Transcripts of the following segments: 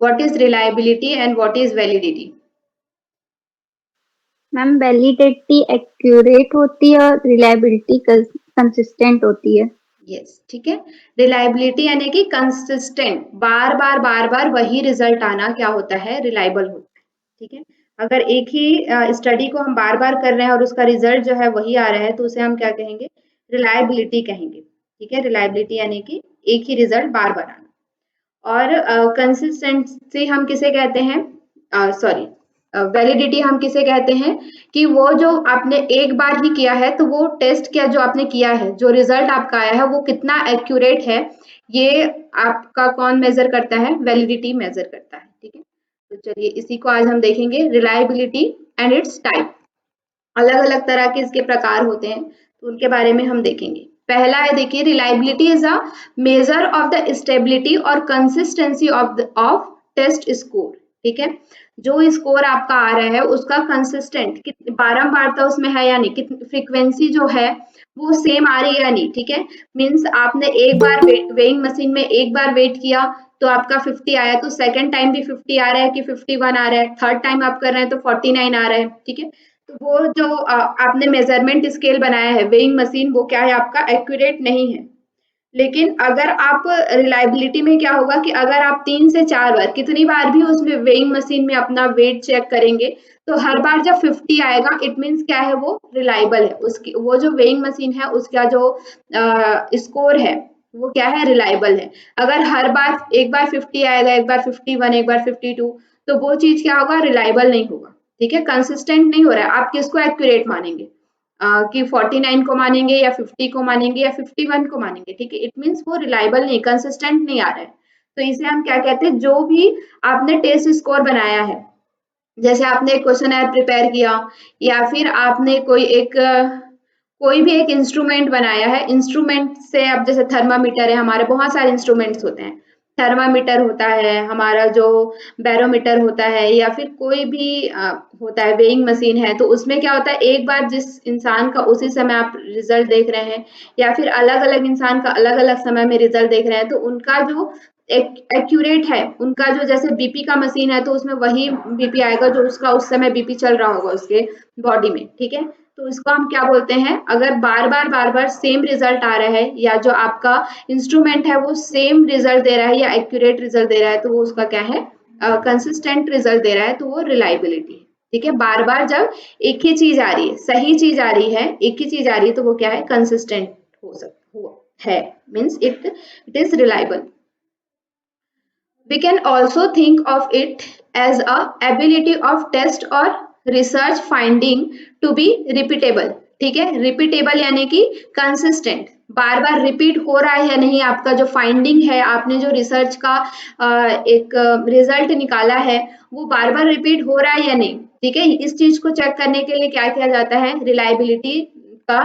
What is reliability and what is validity? Ma'am validity accurate होती है और reliability consistent होती है। यस, ठीक है। रिलायबिलिटी यानी कि कंसिस्टेंट, बार बार वही रिजल्ट आना क्या होता है, रिलायबल होता है, ठीक है। अगर एक ही स्टडी को हम बार बार कर रहे हैं और उसका रिजल्ट जो है वही आ रहा है तो उसे हम क्या कहेंगे, रिलायबिलिटी कहेंगे, ठीक है। रिलायबिलिटी यानी कि एक ही रिजल्ट बार बार आना। और कंसिस्टेंसी हम किसे कहते हैं, सॉरी, वैलिडिटी हम किसे कहते हैं कि वो जो आपने एक बार ही किया है तो वो टेस्ट किया जो आपने किया है, जो रिजल्ट आपका आया है वो कितना एक्यूरेट है, ये आपका कौन मेजर करता है, वैलिडिटी मेजर करता है, ठीक है। तो चलिए इसी को आज हम देखेंगे, रिलायबिलिटी एंड इट्स टाइप। अलग अलग तरह के इसके प्रकार होते हैं तो उनके बारे में हम देखेंगे। पहला है, देखिए, reliability is a measure of the stability और कंसिस्टेंसी ऑफ टेस्ट स्कोर, ठीक है। जो स्कोर आपका आ रहा है उसका कंसिस्टेंट, बारंबारता उसमें है या नहीं, कितनी फ्रीक्वेंसी जो है वो सेम आ रही है या नहीं, ठीक है। मीन्स आपने एक बार वेइंग मशीन में एक बार वेट किया तो आपका 50 आया, तो सेकंड टाइम भी 50 आ रहा है कि 51 आ रहा है, थर्ड टाइम आप कर रहे हैं तो 49 आ रहा है, ठीक है। तो वो जो आपने मेजरमेंट स्केल बनाया है, वेइंग मशीन, वो क्या है, आपका एक्यूरेट नहीं है। लेकिन अगर आप रिलायबिलिटी में क्या होगा कि अगर आप 3 से 4 बार, कितनी बार भी उसमें वेइंग मशीन में अपना वेट चेक करेंगे तो हर बार जब 50 आएगा इट मीन्स क्या है, वो रिलायबल है, उसकी वो जो वेइंग मशीन है उसका जो स्कोर है वो क्या है, रिलायबल है। अगर हर बार एक बार 50 आएगा, एक बार 51, एक बार 52, तो वो चीज क्या होगा, रिलायबल नहीं होगा, ठीक है, कंसिस्टेंट नहीं हो रहा है। आप किसको एक्यूरेट मानेंगे, कि 49 को मानेंगे या 50 को मानेंगे या 51 को मानेंगे, ठीक है। इट मीन्स वो रिलायबल नहीं, कंसिस्टेंट नहीं आ रहा है। तो इसे हम क्या कहते हैं, जो भी आपने टेस्ट स्कोर बनाया है, जैसे आपने एक क्वेश्चन एयर प्रिपेयर किया या फिर आपने कोई भी एक इंस्ट्रूमेंट बनाया है, इंस्ट्रूमेंट से अब जैसे थर्मामीटर है, हमारे बहुत सारे इंस्ट्रूमेंट्स होते हैं, थर्मामीटर होता है हमारा, जो बैरोमीटर होता है, या फिर कोई भी होता है, वेइंग मशीन है, तो उसमें क्या होता है, एक बार जिस इंसान का उसी समय आप रिजल्ट देख रहे हैं या फिर अलग अलग इंसान का अलग अलग समय में रिजल्ट देख रहे हैं, तो उनका जो एक्यूरेट है, उनका जो, जैसे बीपी का मशीन है तो उसमें वही बीपी आएगा जो उसका उस समय बीपी चल रहा होगा उसके बॉडी में, ठीक है। तो इसको हम क्या बोलते हैं, अगर बार बार सेम रिजल्ट आ रहा है या जो आपका इंस्ट्रूमेंट है वो सेम रिजल्ट दे रहा है या एक्यूरेट रिजल्ट दे रहा है, तो वो उसका क्या है, कंसिस्टेंट रिजल्ट दे रहा है, तो वो रिलायबिलिटी है, ठीक है। बार बार जब एक ही चीज आ रही है, सही चीज आ रही है, एक ही चीज आ रही है, तो वो क्या है, कंसिस्टेंट है, means it is reliable. We can also think of it as a ability of test or research finding to be repeatable, ठीक है। रिपीटेबल यानी कि कंसिस्टेंट, बार बार रिपीट हो रहा है या नहीं, आपका जो फाइंडिंग है, आपने जो रिसर्च का एक रिजल्ट निकाला है वो बार बार रिपीट हो रहा है या नहीं, ठीक है। इस चीज को चेक करने के लिए क्या किया जाता है, रिलायबिलिटी का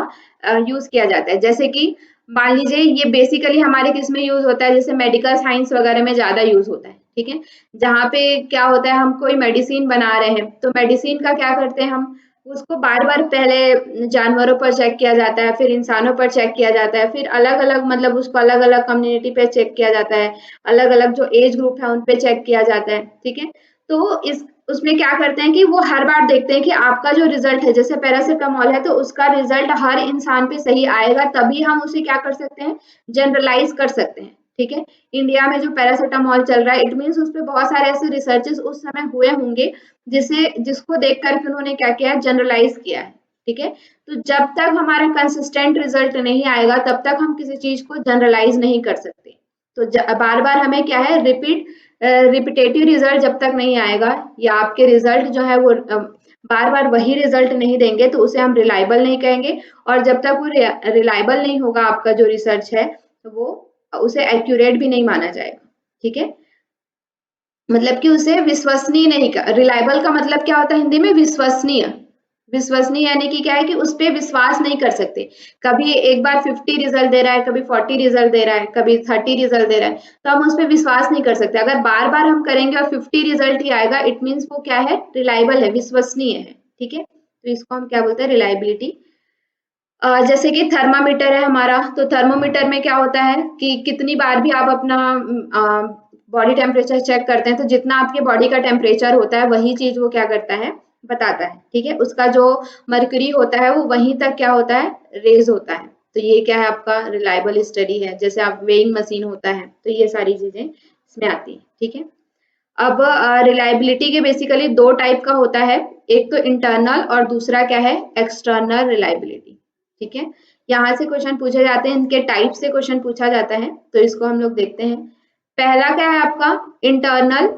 यूज किया जाता है। जैसे कि मान लीजिए ये बेसिकली हमारे किस में यूज होता है, जैसे मेडिकल साइंस वगैरह में ज्यादा यूज होता है, ठीक है। जहाँ पे क्या होता है, हम कोई मेडिसिन बना रहे हैं तो मेडिसिन का क्या करते हैं हम, उसको बार बार पहले जानवरों पर चेक किया जाता है, फिर इंसानों पर चेक किया जाता है, फिर अलग अलग, मतलब उसको अलग अलग कम्युनिटी पे चेक किया जाता है, अलग अलग जो एज ग्रुप है उन पे चेक किया जाता है, ठीक है। तो इस उसमें क्या करते हैं कि वो हर बार देखते हैं कि आपका जो रिजल्ट है, जैसे पैरासिटामोल है तो उसका रिजल्ट हर इंसान पे सही आएगा, तभी हम उसे क्या कर सकते हैं, जनरलाइज कर सकते हैं, ठीक है। इंडिया में जो पैरासिटामोल चल रहा है, इट मीन्स उस पर बहुत सारे ऐसे रिसर्चेस उस समय हुए होंगे जिसको देख करके उन्होंने क्या किया है, जनरलाइज किया है, ठीक है। तो जब तक हमारा कंसिस्टेंट रिजल्ट नहीं आएगा तब तक हम किसी चीज को जनरलाइज नहीं कर सकते। तो बार बार हमें क्या है, रिपीटेटिव रिजल्ट जब तक नहीं आएगा या आपके रिजल्ट जो है वो बार बार वही रिजल्ट नहीं देंगे तो उसे हम रिलायबल नहीं कहेंगे। और जब तक वो रिलायबल नहीं होगा आपका जो रिसर्च है तो वो उसे एक्यूरेट भी नहीं माना जाएगा, ठीक है। मतलब कि उसे विश्वसनीय नहीं, रिलायबल का मतलब क्या होता है हिंदी में, विश्वसनीय। विश्वसनीय यानी कि क्या है कि उस पे विश्वास नहीं कर सकते। कभी एक बार 50 रिजल्ट दे रहा है, कभी 40 रिजल्ट दे रहा है, कभी 30 रिजल्ट दे रहा है, तो हम उस पे विश्वास नहीं कर सकते। अगर बार बार हम करेंगे और 50 रिजल्ट ही आएगा, इट मीन्स वो क्या है, रिलायबल है, विश्वसनीय है, ठीक है। तो इसको हम क्या बोलते हैं, रिलायबिलिटी। जैसे कि थर्मामीटर है हमारा, तो थर्मोमीटर में क्या होता है कि कितनी बार भी आप अपना बॉडी टेम्परेचर चेक करते हैं तो जितना आपके बॉडी का टेम्परेचर होता है वही चीज वो क्या करता है, बताता है। ठीक है, उसका जो मर्क्यूरी होता है वो वहीं तक क्या होता है, रेज होता है। तो ये क्या है, आपका रिलायबल स्टडी है। जैसे आप वेइंग मशीन होता है, तो ये सारी चीजें इसमें आती है। ठीक है, अब रिलायबिलिटी के बेसिकली दो टाइप का होता है, एक तो इंटरनल और दूसरा क्या है, एक्सटर्नल रिलायबिलिटी। ठीक है, यहाँ से क्वेश्चन पूछे जाते हैं, इनके टाइप से क्वेश्चन पूछा जाता है, तो इसको हम लोग देखते हैं। पहला क्या है आपका, इंटरनल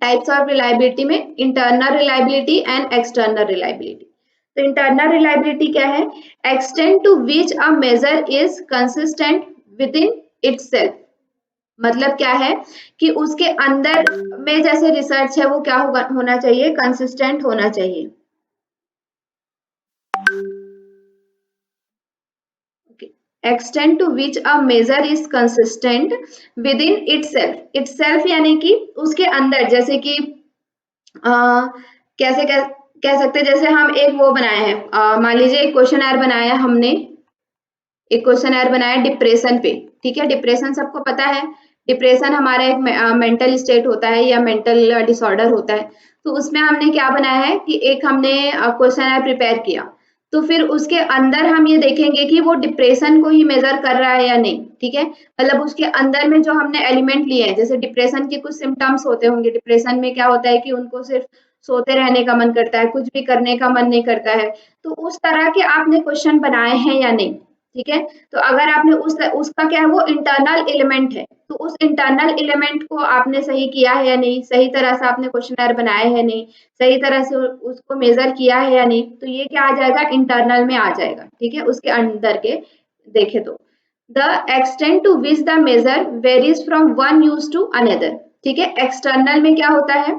टाइप्स ऑफ रिलायबिलिटी में internal reliability and external reliability. तो इंटरनल रिलायबिलिटी क्या है, extend to which a measure is consistent within itself. मतलब क्या है कि उसके अंदर में जैसे रिसर्च है वो क्या होना चाहिए, कंसिस्टेंट होना चाहिए। Extend to which a measure is consistent within itself. Itself यानी कि उसके अंदर, जैसे कि कैसे कह सकते हैं, जैसे हम एक वो बनाए हैं, मान लीजिए एक क्वेश्चन बनाया हमने, एक क्वेश्चन बनाया डिप्रेशन पे। ठीक है, डिप्रेशन सबको पता है, डिप्रेशन हमारा एक मेंटल स्टेट होता है या मेंटल डिसऑर्डर होता है। तो उसमें हमने क्या बनाया है कि एक हमने क्वेश्चन प्रिपेयर किया, तो फिर उसके अंदर हम ये देखेंगे कि वो डिप्रेशन को ही मेजर कर रहा है या नहीं। ठीक है, मतलब उसके अंदर में जो हमने एलिमेंट लिए हैं, जैसे डिप्रेशन के कुछ सिम्टम्स होते होंगे, डिप्रेशन में क्या होता है कि उनको सिर्फ सोते रहने का मन करता है, कुछ भी करने का मन नहीं करता है। तो उस तरह के आपने क्वेश्चन बनाए हैं या नहीं। ठीक है, तो अगर आपने उसका क्या है, वो इंटरनल एलिमेंट है, तो उस इंटरनल एलिमेंट को आपने सही किया है या नहीं, सही तरह से आपने क्वेश्चनर बनाए है नहीं, सही तरह से उसको मेजर किया है या नहीं, तो ये क्या आ जाएगा, इंटरनल में आ जाएगा। ठीक है, उसके अंदर के देखे तो the extent to which the measure varies from one use to another. ठीक है, एक्सटर्नल में क्या होता है,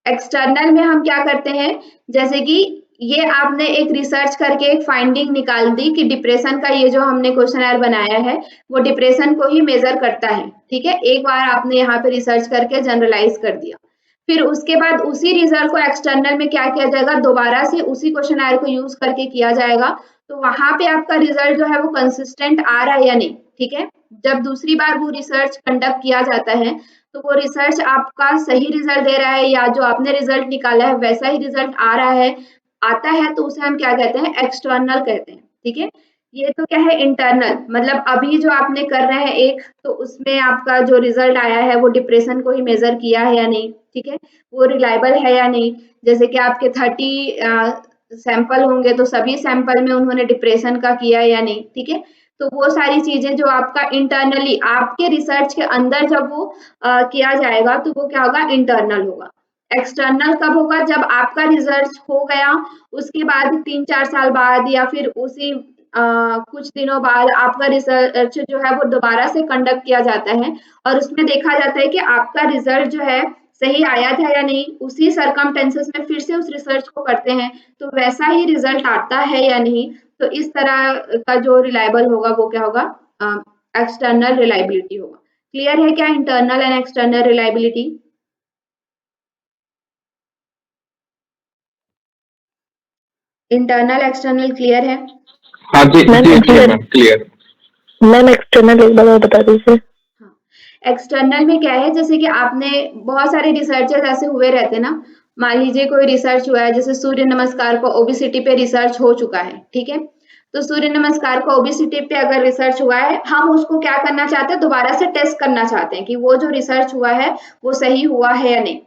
एक्सटर्नल में हम क्या करते हैं, जैसे कि ये आपने एक रिसर्च करके एक फाइंडिंग निकाल दी कि डिप्रेशन का ये जो हमने क्वेश्चनर बनाया है वो डिप्रेशन को ही मेजर करता है। ठीक है, एक बार आपने यहाँ पे रिसर्च करके जनरलाइज कर दिया, फिर उसके बाद उसी रिजल्ट को एक्सटर्नल में क्या किया जाएगा, दोबारा से उसी क्वेश्चनर को यूज करके किया जाएगा। तो वहां पे आपका रिजल्ट जो है वो कंसिस्टेंट आ रहा है या नहीं। ठीक है, जब दूसरी बार वो रिसर्च कंडक्ट किया जाता है तो वो रिसर्च आपका सही रिजल्ट दे रहा है या जो आपने रिजल्ट निकाला है वैसा ही रिजल्ट आ रहा है, आता है, तो उसे हम क्या कहते हैं, एक्सटर्नल कहते हैं। ठीक है, ये तो क्या है, इंटरनल, मतलब अभी जो आपने कर रहे हैं एक, तो उसमें आपका जो रिजल्ट आया है वो डिप्रेशन को ही मेजर किया है या नहीं। ठीक है, वो रिलायबल है या नहीं। जैसे कि आपके 30 सैंपल होंगे तो सभी सैंपल में उन्होंने डिप्रेशन का किया है या नहीं। ठीक है, तो वो सारी चीजें जो आपका इंटरनली आपके रिसर्च के अंदर जब वो किया जाएगा तो वो क्या होगा, इंटरनल होगा। एक्सटर्नल कब होगा, जब आपका रिसर्च हो गया, उसके बाद 3-4 साल बाद या फिर उसी कुछ दिनों बाद आपका रिसर्च जो है वो दोबारा से कंडक्ट किया जाता है और उसमें देखा जाता है कि आपका रिजल्ट जो है सही आया था या नहीं, उसी सर्कमटेंसेस में फिर से उस रिसर्च को करते हैं तो वैसा ही रिजल्ट आता है या नहीं। तो इस तरह का जो रिलायबल होगा वो क्या होगा, एक्सटर्नल रिलायबिलिटी होगा। क्लियर है क्या internal and external reliability? Internal external clear है? हाँ जी जी मैम क्लियर। मैम एक्सटर्नल एक बार और बता दीजिए। हाँ, एक्सटर्नल में क्या है, जैसे कि आपने बहुत सारे रिसर्चेस ऐसे हुए रहते हैं ना, मान लीजिए कोई रिसर्च हुआ है, जैसे सूर्य नमस्कार को ओबेसिटी पे रिसर्च हो चुका है। ठीक है, तो सूर्य नमस्कार को ओबेसिटी पे अगर रिसर्च हुआ है, हम उसको क्या करना चाहते हैं, दोबारा से टेस्ट करना चाहते हैं कि वो जो रिसर्च हुआ है वो सही हुआ है या नहीं।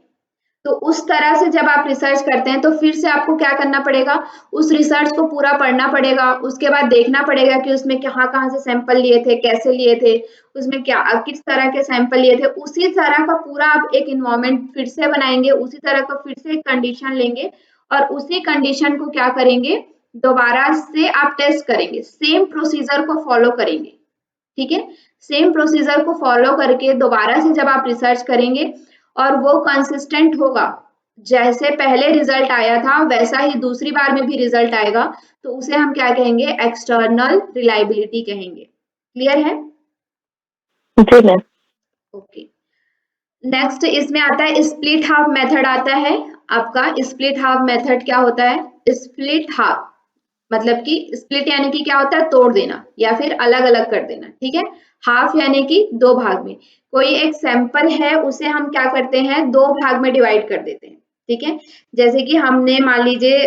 तो उस तरह से जब आप रिसर्च करते हैं तो फिर से आपको क्या करना पड़ेगा, उस रिसर्च को पूरा पढ़ना पड़ेगा, उसके बाद देखना पड़ेगा कि उसमें कहाँ-कहाँ से सैंपल लिए थे, कैसे लिए थे, उसमें क्या किस तरह के सैंपल लिए थे, उसी तरह का पूरा आप एक एनवायरनमेंट फिर से बनाएँगे, उसी तरह का फिर से एक कंडीशन लेंगे और उसी कंडीशन को क्या करेंगे, दोबारा से आप टेस्ट करेंगे, सेम प्रोसीजर को फॉलो करेंगे। ठीक है, सेम प्रोसीजर को फॉलो करके दोबारा से जब आप रिसर्च करेंगे और वो कंसिस्टेंट होगा, जैसे पहले रिजल्ट आया था वैसा ही दूसरी बार में भी रिजल्ट आएगा, तो उसे हम क्या कहेंगे, एक्सटर्नल रिलायबिलिटी कहेंगे। क्लियर है? जी मैम। ओके, नेक्स्ट इसमें आता है स्प्लिट हाफ मेथड आता है आपका। स्प्लिट हाफ मेथड क्या होता है, स्प्लिट हाफ मतलब कि स्प्लिट यानी कि क्या होता है, तोड़ देना या फिर अलग अलग कर देना, ठीक है। हाफ यानी कि दो भाग में, कोई एक सैंपल है उसे हम क्या करते हैं, दो भाग में डिवाइड कर देते हैं, ठीक है। जैसे कि हमने मान लीजिए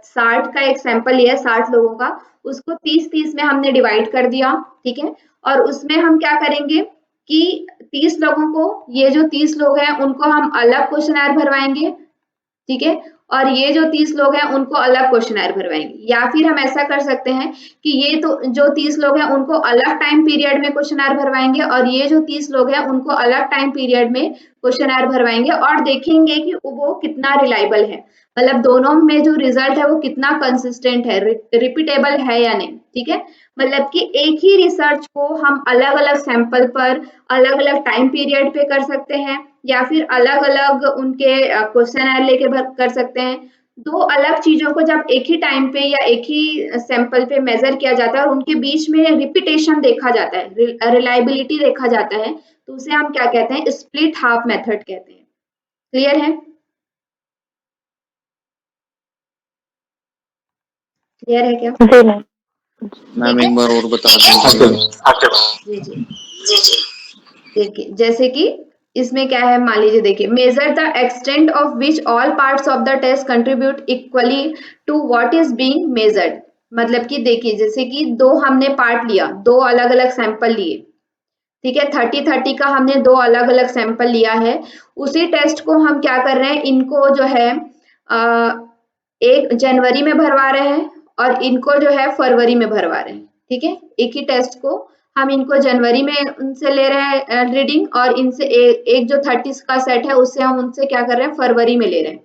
60 का एक सैंपल लिया है 60 लोगों का, उसको 30-30 में हमने डिवाइड कर दिया, ठीक है। और उसमें हम क्या करेंगे कि 30 लोगों को, ये जो 30 लोग हैं उनको हम अलग क्वेश्चनर भरवाएंगे, ठीक है। और ये जो 30 लोग हैं उनको अलग क्वेश्चनर भरवाएंगे, या फिर हम ऐसा कर सकते हैं कि ये तो जो 30 लोग हैं उनको अलग टाइम पीरियड में क्वेश्चनर भरवाएंगे और ये जो 30 लोग हैं उनको अलग टाइम पीरियड में क्वेश्चनर भरवाएंगे और देखेंगे कि वो कितना रिलायबल है, मतलब दोनों में जो रिजल्ट है वो कितना कंसिस्टेंट है, रिपीटेबल है या नहीं, ठीक है। मतलब कि एक ही रिसर्च को हम अलग अलग सैंपल पर अलग अलग टाइम पीरियड पे कर सकते हैं, या फिर अलग अलग उनके क्वेश्चन लेके कर सकते हैं। दो अलग चीजों को जब एक ही टाइम पे या एक ही सैंपल पे मेजर किया जाता है और उनके बीच में रिपीटेशन देखा जाता है, रिलायबिलिटी देखा जाता है, तो उसे हम क्या कहते हैं, स्प्लिट हाफ मेथड कहते हैं। क्लियर है? क्लियर है क्या? जी मैम। मैम एक बार और बता जी दीजिए। जी देखिए, जैसे कि इसमें क्या है, मान लीजिए देखिए, measure the extent of which all parts of the test contribute equally to what is being measured. मतलब कि देखिए, जैसे कि दो हमने पार्ट लिया, दो अलग अलग सैंपल लिए, ठीक है, 30-30 का हमने दो अलग अलग सैंपल लिया है। उसी टेस्ट को हम क्या कर रहे हैं, इनको जो है 1 जनवरी में भरवा रहे हैं और इनको जो है फरवरी में भरवा रहे हैं, ठीक है। एक ही टेस्ट को हम इनको जनवरी में उनसे ले रहे हैं रीडिंग, और इनसे एक जो 30 का सेट है उससे हम उनसे क्या कर रहे हैं, फरवरी में ले रहे हैं।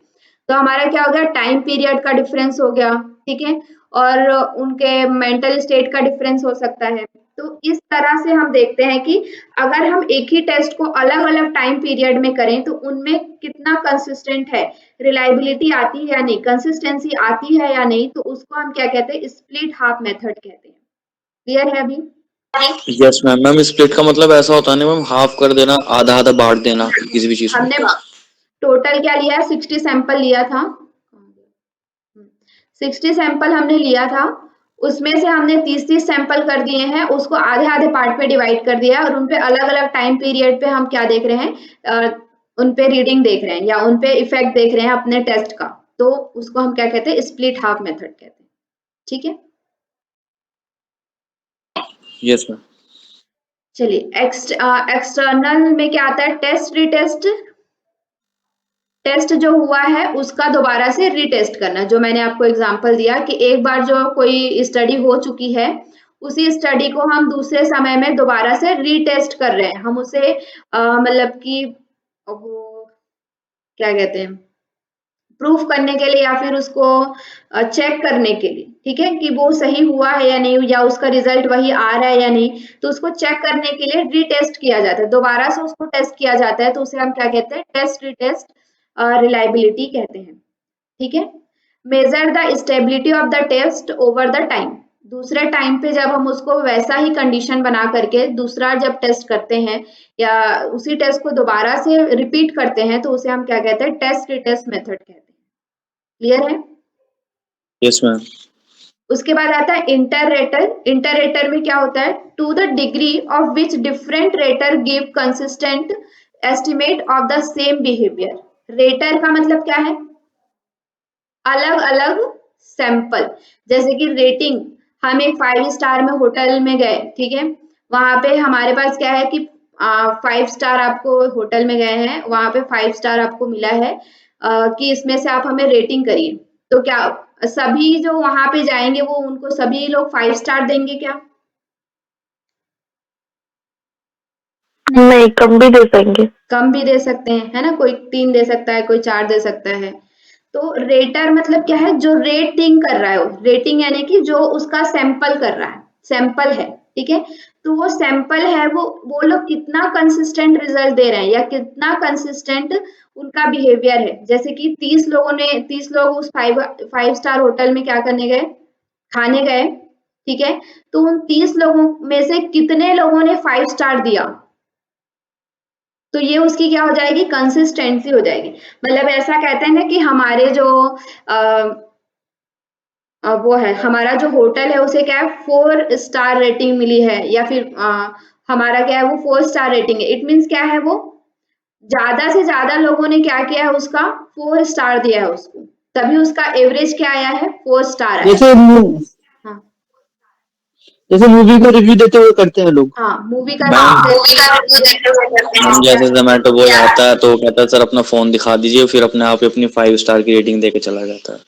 तो हमारा क्या हो गया, टाइम पीरियड का डिफरेंस हो गया, ठीक है। और उनके मेंटल स्टेट का डिफरेंस हो सकता है। तो इस तरह से हम देखते हैं कि अगर हम एक ही टेस्ट को अलग अलग टाइम पीरियड में करें तो उनमें कितना कंसिस्टेंट है, रिलायबिलिटी आती है या नहीं, कंसिस्टेंसी आती है या नहीं, तो उसको हम क्या कहते हैं, स्प्लिट हाफ मेथड कहते हैं। क्लियर है अभी? Yes ma'am. मैम स्प्लिट का मतलब ऐसा होता है ना मैम, हाफ कर देना, आधा आधा बांट देना किसी भी चीज को। हमने टोटल क्या लिया है, 60 सैंपल लिया था, 60 सैंपल हमने लिया था, उसमें से हमने 30-30 सैंपल कर दिए हैं, उसको आधे आधे पार्ट पे डिवाइड कर दिया है और उन पे अलग अलग टाइम पीरियड पे हम क्या देख रहे हैं, उन पे रीडिंग देख रहे हैं या उन पे इफेक्ट देख रहे हैं अपने टेस्ट का, तो उसको हम क्या कहते हैं, स्प्लिट हाफ मेथड कहते हैं, ठीक है। Yes ma'am. चलिए, एक्सटर्नल में क्या आता है, टेस्ट रिटेस्ट। टेस्ट जो हुआ है उसका दोबारा से रीटेस्ट करना, जो मैंने आपको एग्जांपल दिया कि एक बार जो कोई स्टडी हो चुकी है उसी स्टडी को हम दूसरे समय में दोबारा से रीटेस्ट कर रहे हैं, हम उसे मतलब कि वो क्या कहते हैं, प्रूफ करने के लिए या फिर उसको चेक करने के लिए, ठीक है, कि वो सही हुआ है या नहीं, या उसका रिजल्ट वही आ रहा है या नहीं, तो उसको चेक करने के लिए रीटेस्ट किया जाता है, दोबारा से उसको टेस्ट किया जाता है, तो उसे हम क्या कहते हैं, टेस्ट रिटेस्ट रिलायबिलिटी कहते हैं, ठीक है। Measure the stability of the test over the time. दूसरे टाइम पे जब हम उसको वैसा ही कंडीशन बना करके दूसरा जब टेस्ट करते हैं या उसी टेस्ट को दोबारा से रिपीट करते हैं, तो उसे हम क्या कहते हैं, टेस्ट रिटेस्ट मेथड कहते हैं। क्लियर है? Yes ma'am. उसके बाद आता है इंटररेटर। इंटररेटर में क्या होता है, to the degree of which different rater give consistent estimate of the same behaviour. Rater का मतलब क्या है, अलग अलग सैंपल, जैसे कि रेटिंग, हम एक 5 स्टार में होटल में गए, ठीक है, वहां पे हमारे पास क्या है कि 5 स्टार आपको होटल में गए हैं, वहां पे 5 स्टार आपको मिला है, कि इसमें से आप हमें रेटिंग करिए, तो क्या सभी जो वहां पे जाएंगे वो उनको सभी लोग 5 स्टार देंगे क्या? नहीं, कम भी दे पाएंगे। कम भी दे सकते हैं, है ना, कोई 3 दे सकता है, कोई 4 दे सकता है। तो रेटर मतलब क्या है, जो रेटिंग कर रहा है, वो रेटिंग यानी कि जो उसका सैंपल कर रहा है, सैंपल है, ठीक है। तो वो सैंपल है, वो लोग कितना कंसिस्टेंट रिजल्ट दे रहे हैं या कितना कंसिस्टेंट उनका बिहेवियर है। जैसे कि 30 लोग उस 5 स्टार होटल में क्या करने गए, खाने गए, ठीक है। तो उन 30 लोगों में से कितने लोगों ने 5 स्टार दिया, तो ये उसकी क्या हो जाएगी, कंसिस्टेंसी हो जाएगी। मतलब ऐसा कहते हैं ना कि हमारे जो वो है हमारा जो होटल है उसे क्या है 4 स्टार रेटिंग मिली है या फिर हमारा क्या है वो 4 स्टार रेटिंग है। इट मीन्स क्या है वो ज्यादा से ज्यादा लोगों ने क्या किया है उसका 4 स्टार दिया है उसको, तभी उसका एवरेज क्या आया है 4 स्टार आया। जैसे हाँ जैसे मूवी का रिव्यू देते हुए करते हैं लोग। हाँ मूवी का मैम मैम क्या जैसे जोमेटो बॉय आता है तो वो कहता है सर अपना फोन दिखा दीजिए, फिर अपने आप ही अपनी 5 स्टार की रेटिंग देके चला जाता है।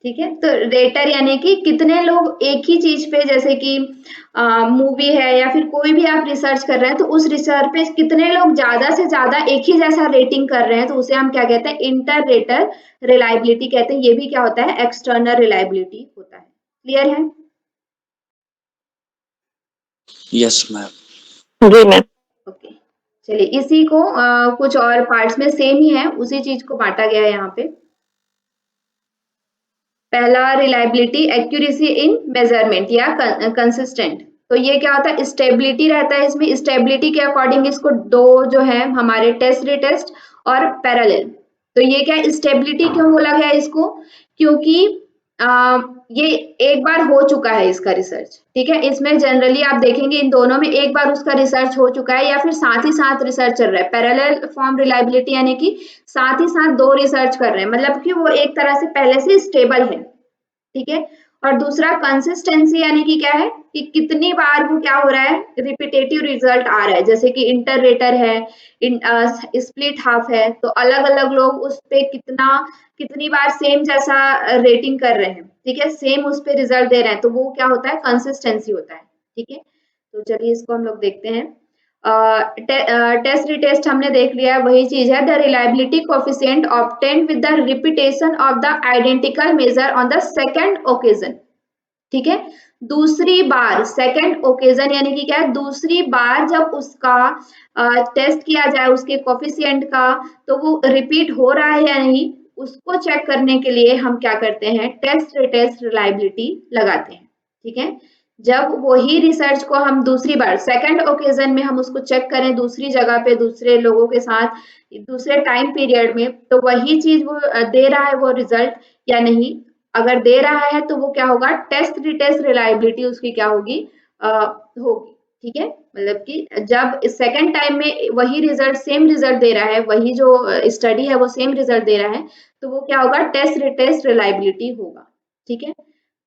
ठीक है। तो रेटर यानी कि कितने लोग एक ही चीज पे जैसे कि मूवी है या फिर कोई भी आप रिसर्च कर रहे हैं तो उस रिसर्च पे कितने लोग ज्यादा से ज्यादा एक ही जैसा रेटिंग कर रहे हैं तो उसे हम क्या कहते हैं इंटर रेटर रिलायबिलिटी कहते हैं। ये भी क्या होता है एक्सटर्नल रिलायबिलिटी होता है। क्लियर है? Yes ma'am. जी मैम। ओके चलिए इसी को कुछ और पार्ट्स में सेम ही है, उसी चीज को बांटा गया है यहाँ पे। पहला रिलायबिलिटी एक्यूरेसी इन मेजरमेंट या कंसिस्टेंट। तो ये क्या होता है स्टेबिलिटी रहता है इसमें, स्टेबिलिटी के अकॉर्डिंग इसको दो जो है हमारे टेस्ट रिटेस्ट और पैरेलल। तो ये क्या स्टेबिलिटी क्यों बोला गया इसको, क्योंकि ये एक बार हो चुका है इसका रिसर्च। ठीक है इसमें जनरली आप देखेंगे इन दोनों में एक बार उसका रिसर्च हो चुका है या फिर साथ ही साथ रिसर्च चल रहा है। पैरेलल फॉर्म रिलायबिलिटी यानी कि साथ ही साथ दो रिसर्च कर रहे हैं, मतलब कि वो एक तरह से पहले से स्टेबल है। ठीक है और दूसरा कंसिस्टेंसी यानी कि क्या है कि कितनी बार वो क्या हो रहा है रिपीटेटिव रिजल्ट आ रहा है। जैसे कि इंटर रेटर है, स्प्लिट हाफ है, तो अलग अलग लोग उस पे कितनी बार सेम जैसा रेटिंग कर रहे हैं। ठीक है सेम उस पे रिजल्ट दे रहे हैं तो वो क्या होता है कंसिस्टेंसी होता है। ठीक है तो चलिए इसको हम लोग देखते हैं। टेस्ट रिटेस्ट हमने देख लिया वही चीज है the reliability coefficient obtained with the repetition of the identical major on the second occasion. ठीक है दूसरी बार सेकंड ओकेजन यानी कि क्या है दूसरी बार जब उसका टेस्ट किया जाए उसके कोफिशिएंट का तो वो रिपीट हो रहा है या नहीं उसको चेक करने के लिए हम क्या करते हैं टेस्ट रिटेस्ट रिलायबिलिटी लगाते हैं। ठीक है जब वही रिसर्च को हम दूसरी बार सेकंड ओकेजन में हम उसको चेक करें दूसरी जगह पे दूसरे लोगों के साथ दूसरे टाइम पीरियड में तो वही चीज वो दे रहा है वो रिजल्ट या नहीं। अगर दे रहा है तो वो क्या होगा टेस्ट रिटेस्ट रिलायबिलिटी उसकी क्या होगी होगी। ठीक है मतलब कि जब सेकंड टाइम में वही रिजल्ट सेम रिजल्ट दे रहा है वही जो स्टडी है वो सेम रिजल्ट दे रहा है तो वो क्या होगा टेस्ट रिटेस्ट रिलायबिलिटी होगा। ठीक है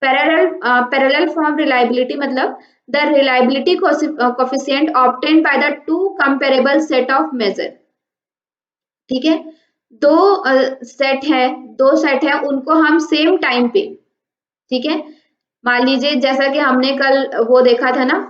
पैरेलल फॉर्म रिलायबिलिटी मतलब the reliability coefficient obtained by the two comparable set of measure. ठीक है दो सेट है उनको हम सेम टाइम पे। ठीक है मान लीजिए जैसा कि हमने कल वो देखा था ना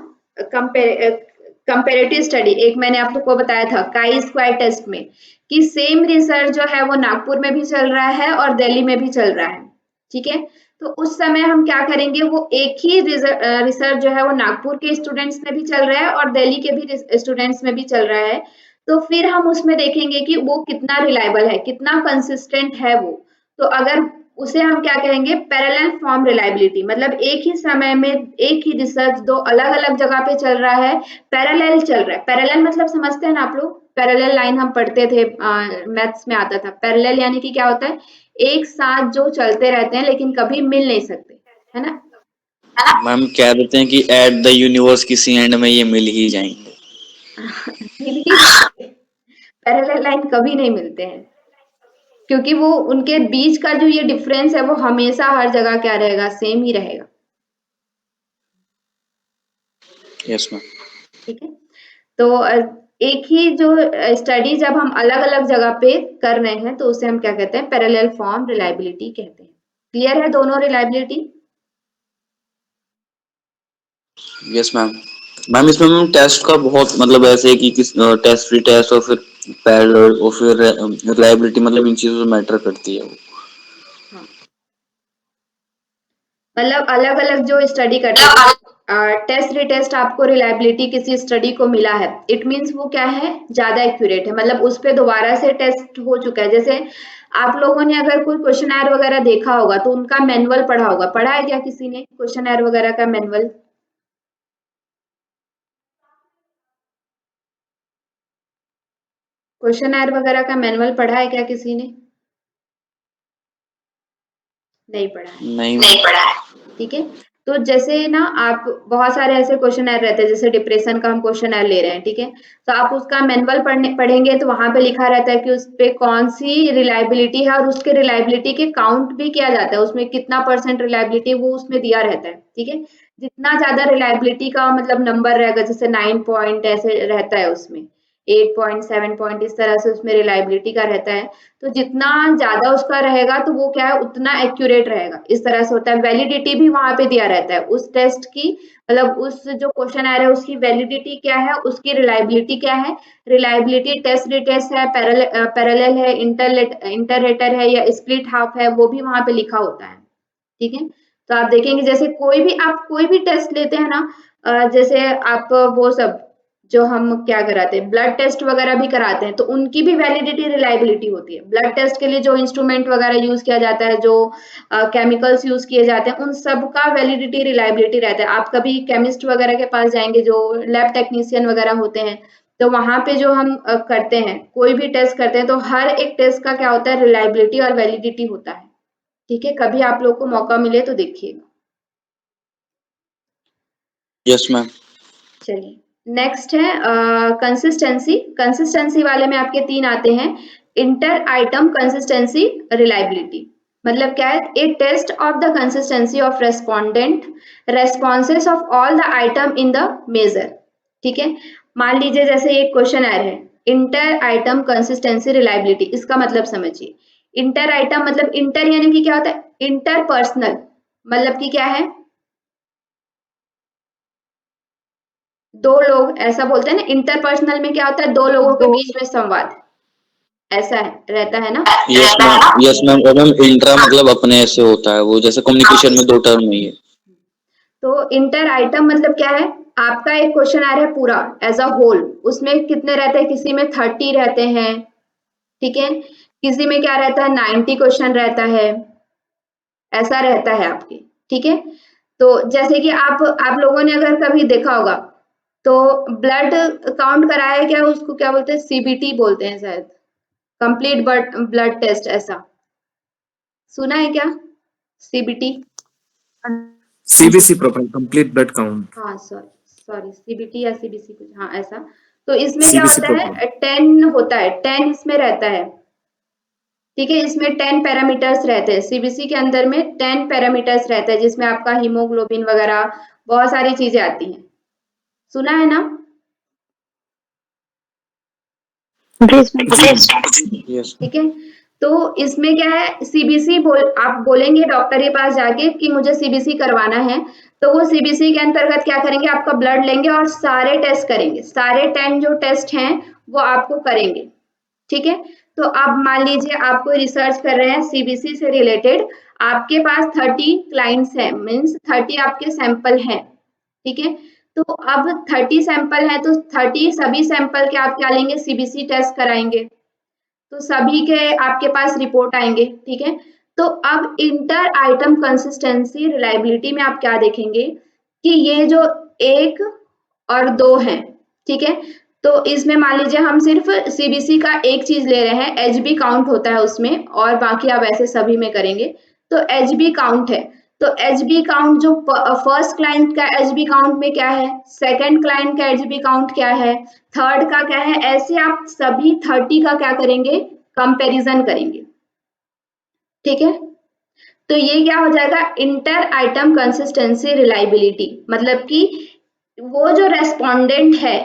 कंपेरेटिव स्टडी एक मैंने आप लोग को बताया था काई स्क्वायर टेस्ट में कि सेम रिसर्च जो है वो नागपुर में भी चल रहा है और दिल्ली में भी चल रहा है। ठीक है तो उस समय हम क्या करेंगे वो एक ही रिसर्च जो है वो नागपुर के स्टूडेंट्स में भी चल रहा है और दिल्ली के भी स्टूडेंट्स में भी चल रहा है। तो फिर हम उसमें देखेंगे कि वो कितना रिलायबल है कितना कंसिस्टेंट है वो। तो अगर उसे हम क्या कहेंगे पैरेलल फॉर्म रिलायबिलिटी मतलब एक ही समय में एक ही रिसर्च दो अलग अलग जगह पे चल रहा है पैरेलल चल रहा है। पैरेलल मतलब समझते हैं ना आप लोग पैरेलल लाइन हम पढ़ते थे मैथ्स में आता था। पैरेलल यानी कि क्या होता है एक साथ जो चलते रहते हैं लेकिन कभी मिल नहीं सकते है ना। मैम कह देते हैं कि एट द यूनिवर्स किसी एंड में ये मिल ही जाएंगे। मिल ही पैरेलल लाइन कभी नहीं मिलते हैं क्योंकि वो उनके बीच का जो ये डिफरेंस है वो हमेशा हर जगह क्या रहेगा सेम ही रहेगा। Yes ma'am. ठीक है तो एक ही जो स्टडी जब हम अलग अलग जगह पे कर रहे हैं तो उसे हम क्या कहते हैं पैरेलल फॉर्म रिलायबिलिटी कहते हैं। क्लियर है दोनों रिलायबिलिटी? Yes ma'am. मैम इसमें मैम टेस्ट का बहुत मतलब ऐसे है कि किस टेस्ट फ्री टेस्ट और फिर पैरेलल और फिर रिलायबिलिटी मतलब इन चीजों से मैटर करती है वो। हाँ मतलब अलग अलग जो स्टडी करते हैं टेस्ट रिटेस्ट आपको रिलायबिलिटी किसी स्टडी को मिला है इट मींस वो क्या है ज्यादा एक्यूरेट है मतलब उस पे दोबारा से टेस्ट हो चुका है। जैसे आप लोगों ने अगर कोई क्वेश्चन वगैरह देखा होगा तो उनका मैनुअल पढ़ा होगा, पढ़ा है क्या किसी ने क्वेश्चन वगैरह का मैनुअल? क्वेश्चन वगैरह का मैनुअल पढ़ा है क्या किसी ने? नहीं पढ़ा है। नहीं पढ़ा है। ठीक है, तो जैसे ना आप बहुत सारे ऐसे क्वेश्चनर रहते हैं, जैसे डिप्रेशन का हम क्वेश्चनर ले रहे हैं, ठीक है, तो आप उसका मैनुअल पढ़ेंगे तो वहां पे लिखा रहता है कि उस पे कौन सी रिलायबिलिटी है और उसके रिलायबिलिटी के काउंट भी किया जाता है, उसमें कितना % रिलायबिलिटी वो उसमें दिया रहता है। ठीक है, जितना ज्यादा रिलायबिलिटी का मतलब नंबर रहेगा, जैसे 9 पॉइंट ऐसे रहता है उसमें, 8 पॉइंट, 7 पॉइंट, इस तरह से उसमें रिलायबिलिटी का रहता है। तो जितना ज्यादा उसका रहेगा तो वो क्या है, उतना एक्यूरेट रहेगा, इस तरह से होता है। वैलिडिटी भी वहां पे दिया रहता है उस टेस्ट की, मतलब उस जो क्वेश्चन आ रहा है उसकी वैलिडिटी क्या है, उसकी रिलायबिलिटी क्या है। रिलायबिलिटी टेस्ट रिटेस्ट है, पैरेलल है, इंटररेटर है या स्प्लिट हाफ है, वो भी वहां पे लिखा होता है। ठीक है, तो आप देखेंगे जैसे कोई भी टेस्ट लेते हैं ना, जैसे आप वो सब जो हम क्या कराते हैं, ब्लड टेस्ट वगैरह भी कराते हैं, तो उनकी भी वैलिडिटी रिलायबिलिटी होती है। ब्लड टेस्ट के लिए जो इंस्ट्रूमेंट वगैरह यूज किया जाता है, जो केमिकल्स यूज किए जाते हैं, उन सब का वैलिडिटी रिलायबिलिटी रहता है। आप कभी केमिस्ट वगैरह के पास जाएंगे, जो लैब टेक्नीशियन वगैरह होते हैं, तो वहां पे जो हम करते हैं, कोई भी टेस्ट करते हैं, तो हर एक टेस्ट का क्या होता है, रिलायबिलिटी और वैलिडिटी होता है। ठीक है, कभी आप लोग को मौका मिले तो देखिएगा। Yes ma'am. चलिए, नेक्स्ट है कंसिस्टेंसी। कंसिस्टेंसी वाले में आपके 3 आते हैं। इंटर आइटम कंसिस्टेंसी रिलायबिलिटी, मतलब क्या है, a test of the consistency of respondent responses of all the item in the measure. ठीक है, मान लीजिए जैसे एक क्वेश्चन आ रहा है, इंटर आइटम कंसिस्टेंसी रिलायबिलिटी, इसका मतलब समझिए। इंटर आइटम मतलब इंटर यानी कि क्या होता है, इंटर पर्सनल, मतलब कि क्या है, दो लोग, ऐसा बोलते हैं ना, इंटरपर्सनल में क्या होता है, दो लोगों के बीच में संवाद, ऐसा है, रहता है ना। Yes ma'am. और मैम इंट्रा मतलब अपने से होता है, वो जैसे कम्युनिकेशन में 2 टर्म नहीं है। तो इंटर आइटम मतलब क्या है, आपका एक क्वेश्चन आ रहा है पूरा एज अ होल, उसमें कितने रहते हैं, किसी में 30 रहते हैं, ठीक है, किसी में क्या रहता है, 90 क्वेश्चन रहता है, ऐसा रहता है आपके। ठीक है, तो जैसे कि आप लोगों ने अगर कभी देखा होगा, तो ब्लड काउंट कराया है क्या, उसको क्या बोलते हैं, सीबीटी बोलते हैं शायद, कंप्लीट ब्लड टेस्ट, ऐसा सुना है क्या, CBT. CBC profile complete blood count. हाँ, सॉरी सॉरी, सीबीटी या सीबीसी कुछ, हाँ ऐसा। तो इसमें क्या सीबीसी होता प्रोफाइल। है, 10 होता है, 10 इसमें रहता है। ठीक है, इसमें 10 पैरामीटर्स रहते हैं, सीबीसी के अंदर में 10 पैरामीटर्स रहते हैं, जिसमें आपका हीमोग्लोबिन वगैरह बहुत सारी चीजें आती हैं, सुना है ना। यस। ठीक है, तो इसमें क्या है, सीबीसी आप बोलेंगे डॉक्टर के पास जाके कि मुझे सीबीसी करवाना है, तो वो सीबीसी के अंतर्गत क्या करेंगे, आपका ब्लड लेंगे और सारे टेस्ट करेंगे, सारे 10 जो टेस्ट हैं वो आपको करेंगे। ठीक है, तो अब मान लीजिए आप कोई रिसर्च कर रहे हैं सीबीसी से रिलेटेड, आपके पास 30 क्लाइंट्स हैं, मीन्स 30 आपके सैंपल हैं। ठीक है, तो अब 30 सैंपल हैं, तो 30 सभी सैंपल के आप क्या लेंगे, सीबीसी टेस्ट कराएंगे, तो सभी के आपके पास रिपोर्ट आएंगे। ठीक है, तो अब इंटर आइटम कंसिस्टेंसी रिलायबिलिटी में आप क्या देखेंगे कि ये जो 1 और 2 हैं, ठीक है, तो इसमें मान लीजिए हम सिर्फ सीबीसी का एक चीज ले रहे हैं, एचबी काउंट होता है उसमें, और बाकी आप ऐसे सभी में करेंगे, तो एचबी काउंट है। तो एचबी काउंट जो फर्स्ट क्लाइंट का एचबी काउंट में क्या है, सेकंड क्लाइंट का एचबी काउंट क्या है, थर्ड का क्या है, ऐसे आप सभी 30 का क्या करेंगे, कंपैरिजन करेंगे। ठीक है, तो ये क्या हो जाएगा, इंटर आइटम कंसिस्टेंसी रिलायबिलिटी, मतलब कि वो जो रेस्पोंडेंट है,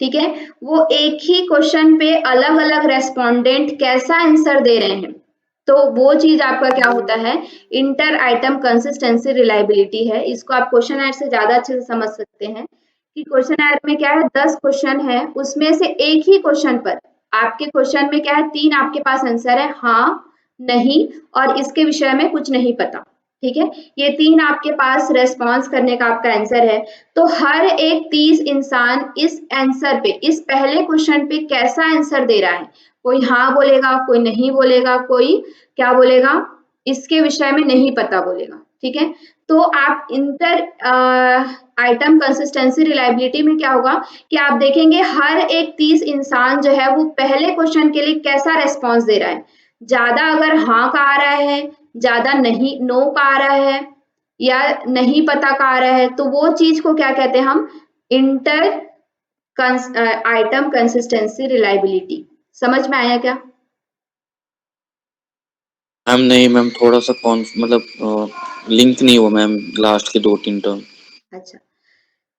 ठीक है, वो एक ही क्वेश्चन पे अलग अलग रेस्पोंडेंट कैसा आंसर दे रहे हैं, तो वो चीज आपका क्या होता है, इंटर आइटम कंसिस्टेंसी रिलायबिलिटी है। इसको आप क्वेश्चन आंसर से ज्यादा अच्छे से समझ सकते हैं कि क्वेश्चन आंसर में क्या है, 10 क्वेश्चन है, उसमें से एक ही क्वेश्चन पर, आपके क्वेश्चन में क्या है, 3 आपके पास आंसर है, हाँ, नहीं और इसके विषय में कुछ नहीं पता। ठीक है, ये 3 आपके पास रेस्पॉन्स करने का आपका आंसर है, तो हर एक 30 इंसान इस आंसर पे, इस पहले क्वेश्चन पे कैसा आंसर दे रहा है, कोई हाँ बोलेगा, कोई नहीं बोलेगा, कोई क्या बोलेगा, इसके विषय में नहीं पता बोलेगा। ठीक है, तो आप इंटर आइटम कंसिस्टेंसी रिलायबिलिटी में क्या होगा कि आप देखेंगे हर एक 30 इंसान जो है वो पहले क्वेश्चन के लिए कैसा रेस्पॉन्स दे रहा है, ज्यादा अगर हाँ का आ रहा है, ज्यादा नहीं नो का आ रहा है, या नहीं पता का आ रहा है, तो वो चीज को क्या कहते हैं हम? Inter item consistency reliability. समझ में आया क्या? मैम नहीं मैम, थोड़ा सा कौन मतलब लिंक नहीं हुआ मैम लास्ट के 2-3 टर्म। अच्छा,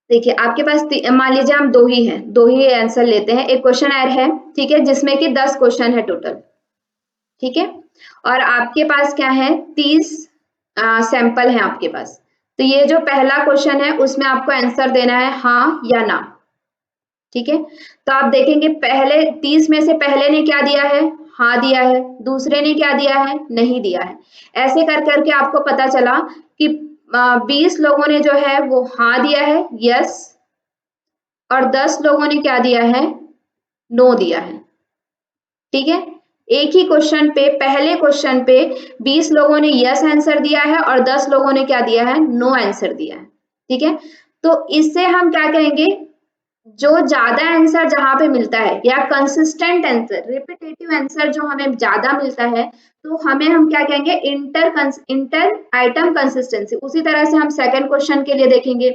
देखिए आपके पास मान लीजिए हम दो ही आंसर लेते हैं। एक क्वेश्चन आयर है, ठीक है, जिसमें कि 10 क्वेश्चन है टोटल, ठीक है, और आपके पास क्या है? 30 सैंपल है आपके पास। तो ये जो पहला क्वेश्चन है उसमें आपको आंसर देना है हाँ या ना, ठीक है। तो आप देखेंगे पहले 30 में से पहले ने क्या दिया है? हाँ दिया है। दूसरे ने क्या दिया है? नहीं दिया है। ऐसे कर करके आपको पता चला कि 20 लोगों ने जो है वो हाँ दिया है, यस, और 10 लोगों ने क्या दिया है? नो दिया है, ठीक है। एक ही क्वेश्चन पे, पहले क्वेश्चन पे 20 लोगों ने यस आंसर दिया है और 10 लोगों ने क्या दिया है? नो आंसर दिया है, ठीक है। तो इससे हम क्या करेंगे? जो ज्यादा आंसर जहां पे मिलता है या कंसिस्टेंट आंसर, रिपीटेटिव आंसर जो हमें ज्यादा मिलता है, तो हम क्या कहेंगे? Inter item consistency. उसी तरह से हम सेकंड क्वेश्चन के लिए देखेंगे,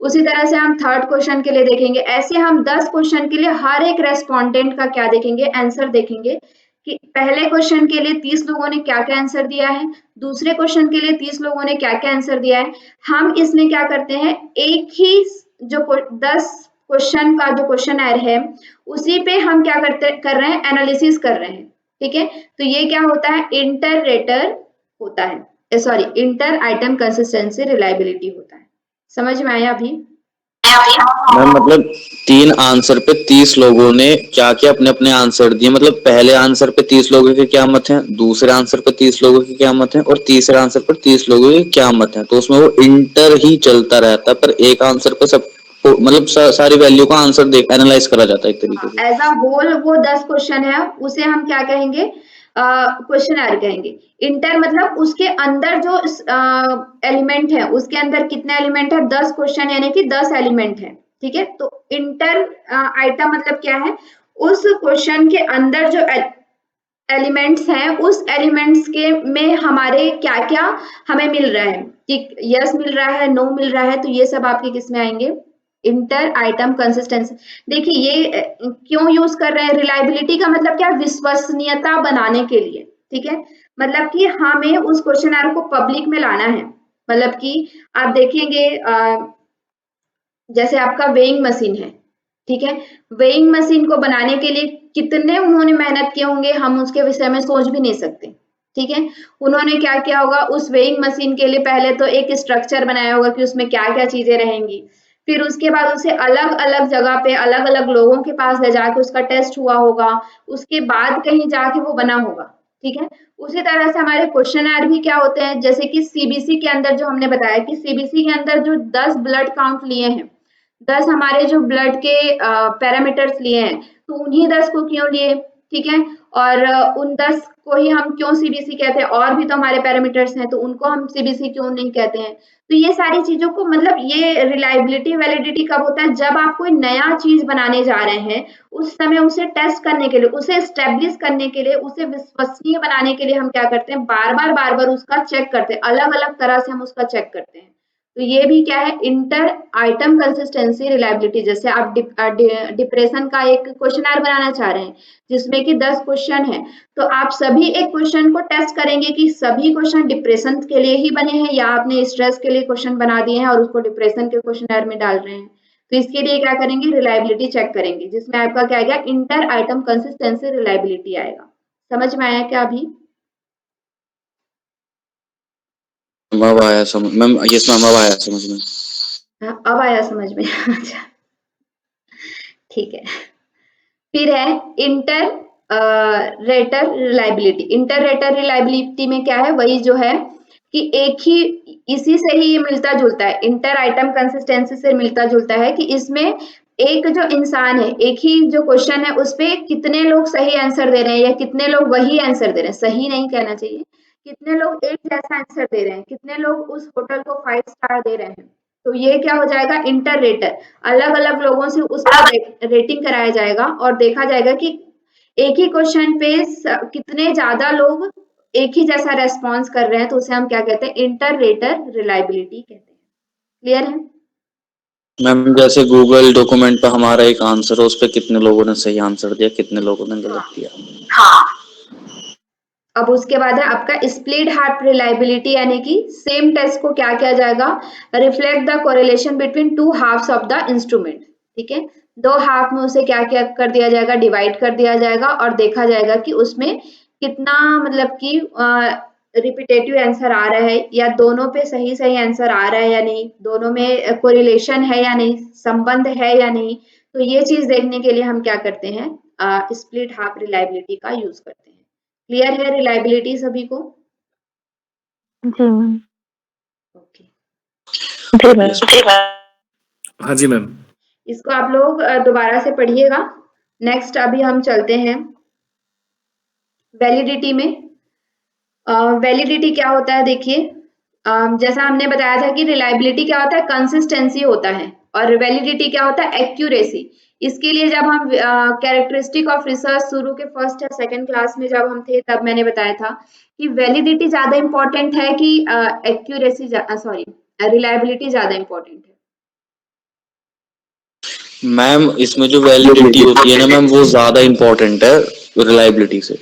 उसी तरह से हम थर्ड क्वेश्चन के लिए देखेंगे। ऐसे हम 10 क्वेश्चन के लिए हर एक रेस्पोंडेंट का क्या देखेंगे? आंसर देखेंगे कि पहले क्वेश्चन के लिए 30 लोगों ने क्या क्या आंसर दिया है, दूसरे क्वेश्चन के लिए 30 लोगों ने क्या क्या आंसर दिया है। हम इसमें क्या करते हैं? एक ही जो 10 क्वेश्चन का जो क्वेश्चन आयर है, उसी पे हम क्या कर रहे हैं? एनालिसिस कर रहे हैं, ठीक है। तो ये क्या होता है? इंटर रेटर होता है, sorry, inter item consistency reliability होता है। समझ में आया अभी? मैम मतलब 3 आंसर पे 30 लोगों ने क्या क्या अपने अपने आंसर दिए, मतलब पहले आंसर पे 30 लोगों के क्या मत हैं, दूसरे आंसर पे 30 लोगों के क्या मत हैं, और तीसरे आंसर पर 30 लोगों के क्या मत हैं। तो उसमें वो इंटर ही चलता रहता है, पर एक आंसर पे सब मतलब सारी वैल्यू का आंसर देख एनालाइज करा जाता है एक तरीके से। एज अ होल वो 10 क्वेश्चन है, उसे हम क्या कहेंगे? क्वेश्चन आयर कहेंगे। इंटर मतलब उसके अंदर जो एलिमेंट है, उसके अंदर कितने एलिमेंट है? 10 क्वेश्चन यानी कि 10 एलिमेंट है, ठीक है। तो इंटर आइटम मतलब क्या है? उस क्वेश्चन के अंदर जो एलिमेंट्स हैं, उस एलिमेंट्स के में हमारे क्या क्या हमें मिल रहा है, कि यस मिल रहा है, नो मिल रहा है, तो ये सब आपके किस में आएंगे? Inter item consistency. देखिए ये क्यों यूज कर रहे हैं? रिलायबिलिटी का मतलब क्या? विश्वसनीयता बनाने के लिए, ठीक है। मतलब कि हमें उस क्वेश्चन आंसर को पब्लिक में लाना है। मतलब कि आप देखेंगे जैसे आपका वेइंग मशीन है, ठीक है। वेइंग मशीन को बनाने के लिए कितने उन्होंने मेहनत किए होंगे, हम उसके विषय में सोच भी नहीं सकते, ठीक है। उन्होंने क्या किया होगा? उस वेइंग मशीन के लिए पहले तो एक स्ट्रक्चर बनाया होगा कि उसमें क्या क्या चीजें रहेंगी। फिर उसके बाद उसे अलग अलग जगह पे अलग अलग लोगों के पास ले जाके उसका टेस्ट हुआ होगा, उसके बाद कहीं जाके वो बना होगा, ठीक है। उसी तरह से हमारे क्वेश्चन आंसर भी क्या होते हैं? जैसे कि सीबीसी के अंदर जो हमने बताया कि सीबीसी के अंदर जो 10 ब्लड काउंट लिए हैं, 10 हमारे जो ब्लड के पैरामीटर्स लिए हैं, तो उन्हीं 10 को क्यों लिए, ठीक है। और उन 10 को ही हम क्यों सीबीसी कहते हैं? और भी तो हमारे पैरामीटर्स हैं, तो उनको हम सीबीसी क्यों नहीं कहते हैं? तो ये सारी चीजों को, मतलब ये रिलायबिलिटी वैलिडिटी कब होता है? जब आप कोई नया चीज बनाने जा रहे हैं, उस समय उसे टेस्ट करने के लिए, उसे स्टेब्लिश करने के लिए, उसे विश्वसनीय बनाने के लिए हम क्या करते हैं? बार बार उसका चेक करते हैं, अलग अलग तरह से हम उसका चेक करते हैं। तो ये भी क्या है? Inter item consistency reliability. जैसे आप डिप्रेशन का एक क्वेश्चन बनाना चाह रहे हैं जिसमें कि 10 क्वेश्चन है, तो आप सभी एक क्वेश्चन को टेस्ट करेंगे कि सभी क्वेश्चन डिप्रेशन के लिए ही बने हैं, या आपने स्ट्रेस के लिए क्वेश्चन बना दिए हैं और उसको डिप्रेशन के क्वेश्चन में डाल रहे हैं। तो इसके लिए क्या करेंगे? रिलायबिलिटी चेक करेंगे, जिसमें आपका क्या आएगा? इंटर आइटम कंसिस्टेंसी रिलायबिलिटी आएगा। समझ में आया क्या अभी? अब आया समझ मैम, यस मैम अब आया समझ में। हाँ, अब आया समझ में। अच्छा, ठीक है। फिर है inter rater reliability. Inter rater reliability में क्या है? वही जो है कि एक ही, इसी से ही ये मिलता जुलता है, इंटर आइटम कंसिस्टेंसी से मिलता जुलता है, कि इसमें एक जो इंसान है, एक ही जो क्वेश्चन है, उस पे कितने लोग सही आंसर दे रहे हैं या कितने लोग वही आंसर दे रहे हैं, सही नहीं कहना चाहिए, कितने लोग एक जैसा आंसर दे रहे हैं, कितने लोग उस होटल को 5 स्टार दे रहे हैं। तो ये क्या हो जाएगा? Inter rater. अलग अलग लोगों से उसका रेटिंग कराया जाएगा और देखा जाएगा कि एक ही क्वेश्चन पे कितने ज्यादा लोग एक ही जैसा रेस्पॉन्स कर रहे हैं तो उसे हम क्या कहते हैं, इंटर रेटर रिलायबिलिटी कहते हैं। क्लियर है? मैम जैसे गूगल डॉक्यूमेंट पे हमारा एक आंसर है, उस पर कितने लोगों ने सही आंसर दिया, कितने लोगों ने गलत दिया। अब उसके बाद है आपका स्प्लिट हार्ट रिलायबिलिटी, यानी कि सेम टेस्ट को क्या किया जाएगा, reflect the correlation between two halves of the instrument. ठीक है, दो हाफ में उसे क्या क्या कर दिया जाएगा, डिवाइड कर दिया जाएगा और देखा जाएगा कि उसमें कितना मतलब कि रिपीटेटिव आंसर आ रहा है या दोनों पे सही सही आंसर आ रहा है या नहीं, दोनों में कोरिलेशन है या नहीं, संबंध है या नहीं। तो ये चीज देखने के लिए हम क्या करते हैं, स्प्लिट हाफ रिलायबिलिटी का यूज करते हैं। क्लियर है रिलायबिलिटी सभी को? जी मैम। ओके, जी मैम। हाँ जी मैम। इसको आप लोग दोबारा से पढ़िएगा। नेक्स्ट अभी हम चलते हैं वैलिडिटी में। वैलिडिटी क्या होता है, देखिए जैसा हमने बताया था कि रिलायबिलिटी क्या होता है, कंसिस्टेंसी होता है, और वैलिडिटी क्या होता है, एक्यूरेसी। इसके लिए जब हम कैरेक्टरिस्टिक ऑफ रिसर्च शुरू के फर्स्ट या सेकंड क्लास में जब हम थे तब मैंने बताया था कि वैलिडिटी ज्यादा इंपॉर्टेंट है कि एक्यूरेसी, सॉरी रिलायबिलिटी ज्यादा इंपॉर्टेंट है। मैम इसमें जो वैलिडिटी होती है ना मैम, वो ज्यादा इम्पोर्टेंट है रिलायबिलिटी से।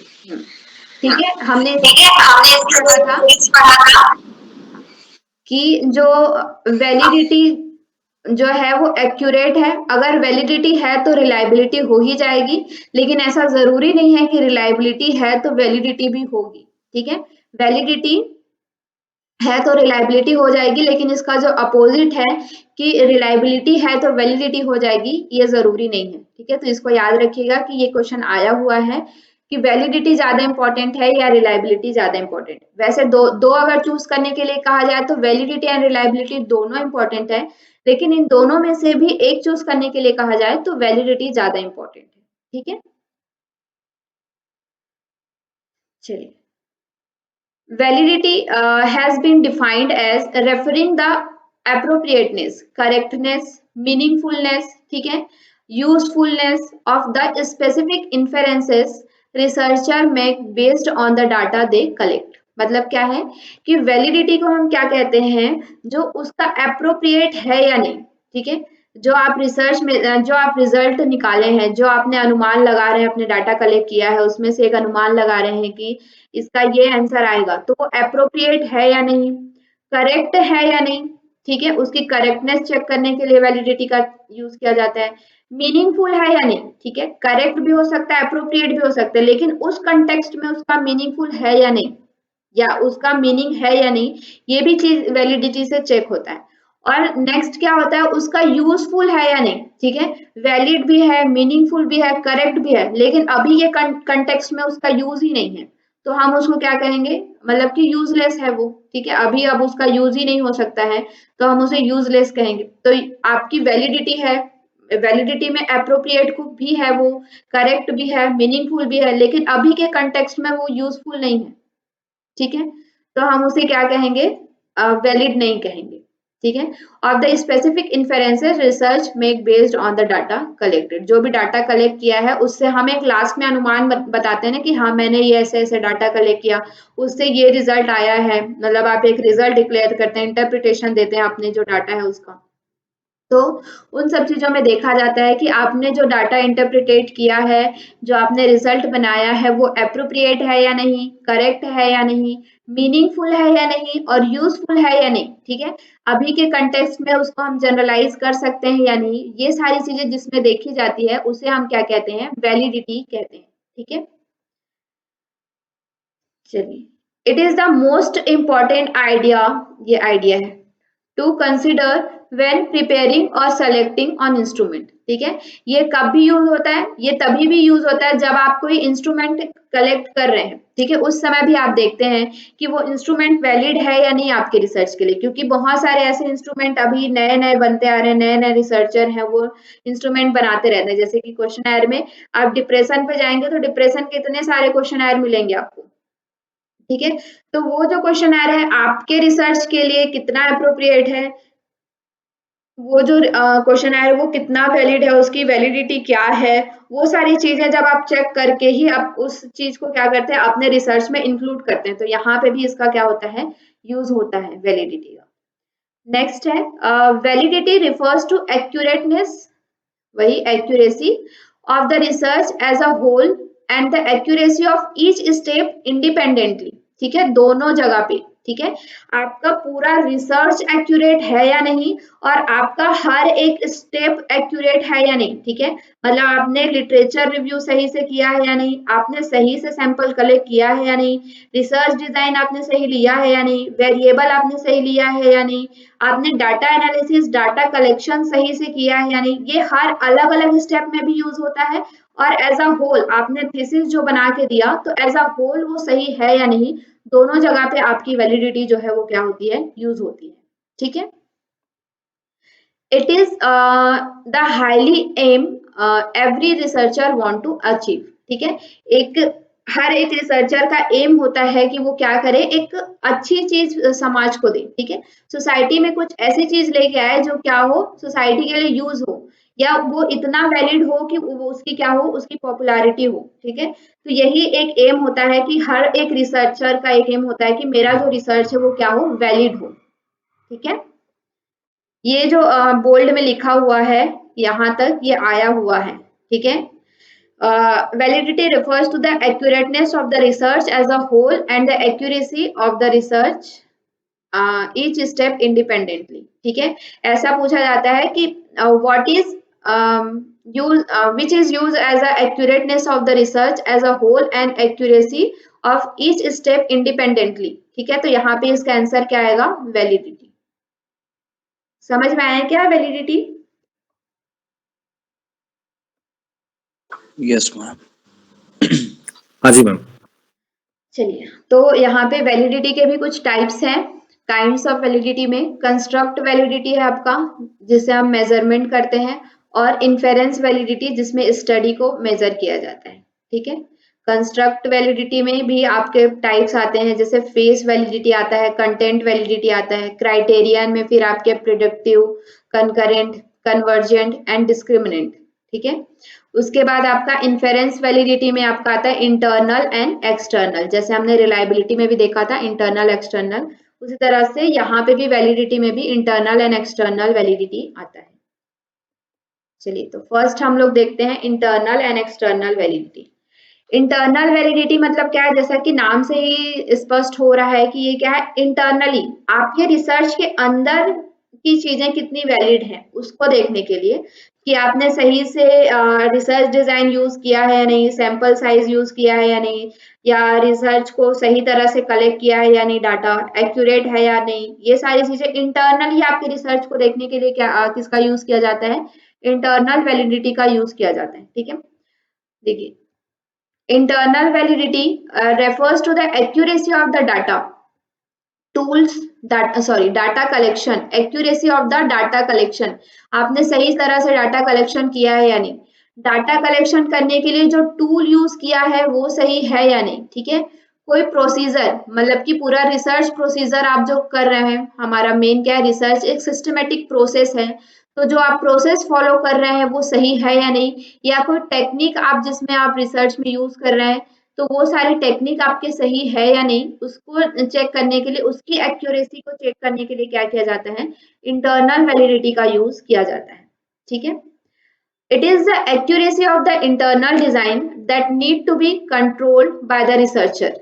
ठीक है, हमने इसको पढ़ा था कि जो वैलिडिटी जो है वो एक्यूरेट है। अगर वैलिडिटी है तो रिलायबिलिटी हो ही जाएगी, लेकिन ऐसा जरूरी नहीं है कि रिलायबिलिटी है तो वैलिडिटी भी होगी। ठीक है, वैलिडिटी है तो रिलायबिलिटी हो जाएगी, लेकिन इसका जो अपोजिट है कि रिलायबिलिटी है तो वैलिडिटी हो जाएगी, ये जरूरी नहीं है। ठीक है, तो इसको याद रखिएगा कि ये क्वेश्चन आया हुआ है कि वैलिडिटी ज्यादा इंपॉर्टेंट है या रिलायबिलिटी ज्यादा इंपॉर्टेंट। वैसे दो अगर चूज करने के लिए कहा जाए तो वैलिडिटी एंड रिलायबिलिटी दोनों इंपॉर्टेंट है, लेकिन इन दोनों में से भी एक चूज करने के लिए कहा जाए तो वैलिडिटी ज्यादा इंपॉर्टेंट है। ठीक है, चलिए, validity has been defined as referring the appropriateness, correctnness, meaningfulness, ठीक है, usefulness of the specific inferences researcher make based on the data they collect। मतलब क्या है कि वैलिडिटी को हम क्या कहते हैं, जो उसका एप्रोप्रिएट है या नहीं। ठीक है, जो आप रिसर्च में जो आप रिजल्ट निकाले हैं, जो आपने अनुमान लगा रहे हैं, अपने डाटा कलेक्ट किया है उसमें से एक अनुमान लगा रहे हैं कि इसका ये आंसर आएगा, तो वो एप्रोप्रिएट है या नहीं, करेक्ट है या नहीं। ठीक है, उसकी करेक्टनेस चेक करने के लिए वैलिडिटी का यूज किया जाता है। मीनिंगफुल है या नहीं, ठीक है, करेक्ट भी हो सकता है, अप्रोप्रिएट भी हो सकता है, लेकिन उस कंटेक्स्ट में उसका मीनिंगफुल है या नहीं, या उसका मीनिंग है या नहीं, ये भी चीज वैलिडिटी से चेक होता है। और नेक्स्ट क्या होता है, उसका यूजफुल है या नहीं। ठीक है, वैलिड भी है, मीनिंगफुल भी है, करेक्ट भी है, लेकिन अभी ये कंटेक्स्ट में उसका यूज ही नहीं है, तो हम उसको क्या कहेंगे, मतलब कि यूजलेस है वो। ठीक है, अभी अब उसका यूज ही नहीं हो सकता है, तो हम उसे यूजलेस कहेंगे। तो आपकी वैलिडिटी है, वैलिडिटी में अप्रोप्रिएट भी है, वो करेक्ट भी है, मीनिंगफुल भी है, लेकिन अभी के कंटेक्स्ट में वो यूजफुल नहीं है। ठीक है, तो हम उसे क्या कहेंगे, वैलिड नहीं कहेंगे। ठीक है, और the specific inferences research make based on the data collected, जो भी डाटा कलेक्ट किया है उससे हम एक लास्ट में अनुमान बताते हैं ना कि हाँ मैंने ये ऐसे ऐसे डाटा कलेक्ट किया, उससे ये रिजल्ट आया है, मतलब आप एक रिजल्ट डिक्लेयर करते हैं, इंटरप्रिटेशन देते हैं अपने जो डाटा है उसका। तो उन सब चीजों में देखा जाता है कि आपने जो डाटा इंटरप्रिटेट किया है, जो आपने रिजल्ट बनाया है, वो एप्रोप्रिएट है या नहीं, करेक्ट है या नहीं, मीनिंगफुल है या नहीं, और यूजफुल है या नहीं। ठीक है, अभी के कंटेक्स्ट में उसको हम जनरलाइज कर सकते हैं या नहीं, ये सारी चीजें जिसमें देखी जाती है उसे हम क्या कहते हैं, वैलिडिटी कहते हैं। ठीक है, चलिए, it is the most important idea, ये आइडिया है, टू कंसिडर व्हेन प्रिपेयरिंग और सेलेक्टिंग ऑन इंस्ट्रूमेंट। ठीक है, ये कब भी यूज होता है, ये तभी भी यूज होता है जब आप कोई इंस्ट्रूमेंट कलेक्ट कर रहे हैं। ठीक है, उस समय भी आप देखते हैं कि वो इंस्ट्रूमेंट वैलिड है या नहीं आपके रिसर्च के लिए, क्योंकि बहुत सारे ऐसे इंस्ट्रूमेंट अभी नए नए बनते आ रहे हैं, नए नए रिसर्चर हैं वो इंस्ट्रूमेंट बनाते रहते हैं। जैसे कि क्वेश्चन में आप डिप्रेशन पे जाएंगे तो डिप्रेशन के इतने सारे क्वेश्चन मिलेंगे आपको। ठीक है, तो वो जो क्वेश्चन है आपके रिसर्च के लिए कितना अप्रोप्रिएट है, वो जो क्वेश्चन है वो कितना वैलिड है, उसकी वैलिडिटी क्या है, वो सारी चीजें जब आप चेक करके ही आप उस चीज को क्या करते हैं अपने रिसर्च में इंक्लूड करते हैं। तो यहाँ पे भी इसका क्या होता है, यूज होता है वैलिडिटी का। नेक्स्ट है वैलिडिटी रिफर्स टू एक्यूरेटनेस, वही accuracy of the research as a whole and the accuracy of each step independently. ठीक है, दोनों जगह पे, ठीक है, आपका पूरा रिसर्च एक्यूरेट है या नहीं और आपका हर एक स्टेप एक्यूरेट है या नहीं। ठीक है, मतलब आपने लिटरेचर रिव्यू सही से किया है या नहीं, आपने सही से सैंपल कलेक्ट किया है या नहीं, रिसर्च डिजाइन आपने सही लिया है या नहीं, वेरिएबल आपने सही लिया है या नहीं, आपने डाटा एनालिसिस डाटा कलेक्शन सही से किया है या नहीं। ये हर अलग अलग स्टेप में भी यूज होता है और एज अ होल आपने थीसिस जो बना के दिया तो एज अ होल वो सही है या नहीं, दोनों जगह पे आपकी वैलिडिटी जो है वो क्या होती है, यूज होती है। ठीक है, it is the highly aim every researcher want to achieve. ठीक है, एक हर एक रिसर्चर का एम होता है कि वो क्या करे, एक अच्छी चीज समाज को दे। ठीक है, सोसाइटी में कुछ ऐसी चीज लेके आए जो क्या हो, सोसाइटी के लिए यूज हो या वो इतना वैलिड हो कि वो उसकी क्या हो, उसकी पॉपुलैरिटी हो। ठीक है, तो यही एक एम होता है कि हर एक रिसर्चर का एक एम होता है कि मेरा जो रिसर्च है वो क्या हो, वैलिड हो। ठीक है, ये जो बोल्ड में लिखा हुआ है यहाँ तक ये आया हुआ है। ठीक है, validity refers to the accurateness of the research as a whole and the accuracy of the research each step independently. ठीक है, ऐसा पूछा जाता है कि what is use which is use as a accurateness of the research as a whole and accuracy of each step independently. ठीक है, तो यहाँ पे इसका आंसर क्या आएगा, वैलिडिटी। समझ में आया क्या वैलिडिटी? Yes ma'am. हाँ जी मैम। चलिए, तो यहाँ पे वैलिडिटी के भी कुछ टाइप्स हैं, काइंड्स ऑफ वैलिडिटी में। कंस्ट्रक्ट वैलिडिटी है आपका, जिसे हम मेजरमेंट करते हैं, और इन्फेरेंस वैलिडिटी जिसमें स्टडी को मेजर किया जाता है। ठीक है, कंस्ट्रक्ट वैलिडिटी में भी आपके टाइप्स आते हैं, जैसे फेस वैलिडिटी आता है, कंटेंट वैलिडिटी आता है, क्राइटेरियन में फिर आपके predictive, concurrent, convergent and discriminant. ठीक है, उसके बाद आपका इन्फेरेंस वैलिडिटी में आपका आता है इंटरनल एंड एक्सटर्नल, जैसे हमने रिलायबिलिटी में भी देखा था इंटरनल एक्सटर्नल, उसी तरह से यहाँ पे भी वैलिडिटी में भी इंटरनल एंड एक्सटर्नल वैलिडिटी आता है। चलिए, तो फर्स्ट हम लोग देखते हैं internal and external validity. Internal validity मतलब क्या है, जैसा कि नाम से ही स्पष्ट हो रहा है कि ये क्या है, इंटरनली आपके रिसर्च के अंदर की चीजें कितनी वैलिड हैं उसको देखने के लिए कि आपने सही से रिसर्च डिजाइन यूज किया है या नहीं, सैंपल साइज यूज किया है या नहीं, या रिसर्च को सही तरह से कलेक्ट किया है या नहीं, डाटा एक्यूरेट है या नहीं। ये सारी चीजें इंटरनली आपके रिसर्च को देखने के लिए क्या किसका यूज किया जाता है, इंटरनल वैलिडिटी का यूज किया जाता है। ठीक है, देखिए, internal validity refers to the accuracy of the data tools that data collection, accuracy of the data collection, आपने सही तरह से डाटा कलेक्शन किया है या नहीं, डाटा कलेक्शन करने के लिए जो टूल यूज किया है वो सही है या नहीं। ठीक है, कोई प्रोसीजर, मतलब कि पूरा रिसर्च प्रोसीजर आप जो कर रहे हैं, हमारा मेन क्या है, रिसर्च एक सिस्टमेटिक प्रोसेस है, तो जो आप प्रोसेस फॉलो कर रहे हैं वो सही है या नहीं, या कोई टेक्निक आप जिसमें आप रिसर्च में यूज कर रहे हैं तो वो सारी टेक्निक आपके सही है या नहीं, उसको चेक करने के लिए, उसकी एक्यूरेसी को चेक करने के लिए क्या किया जाता है, इंटरनल वैलिडिटी का यूज किया जाता है। ठीक है, it is the accuracy of the internal design that need to be controlled by the researcher।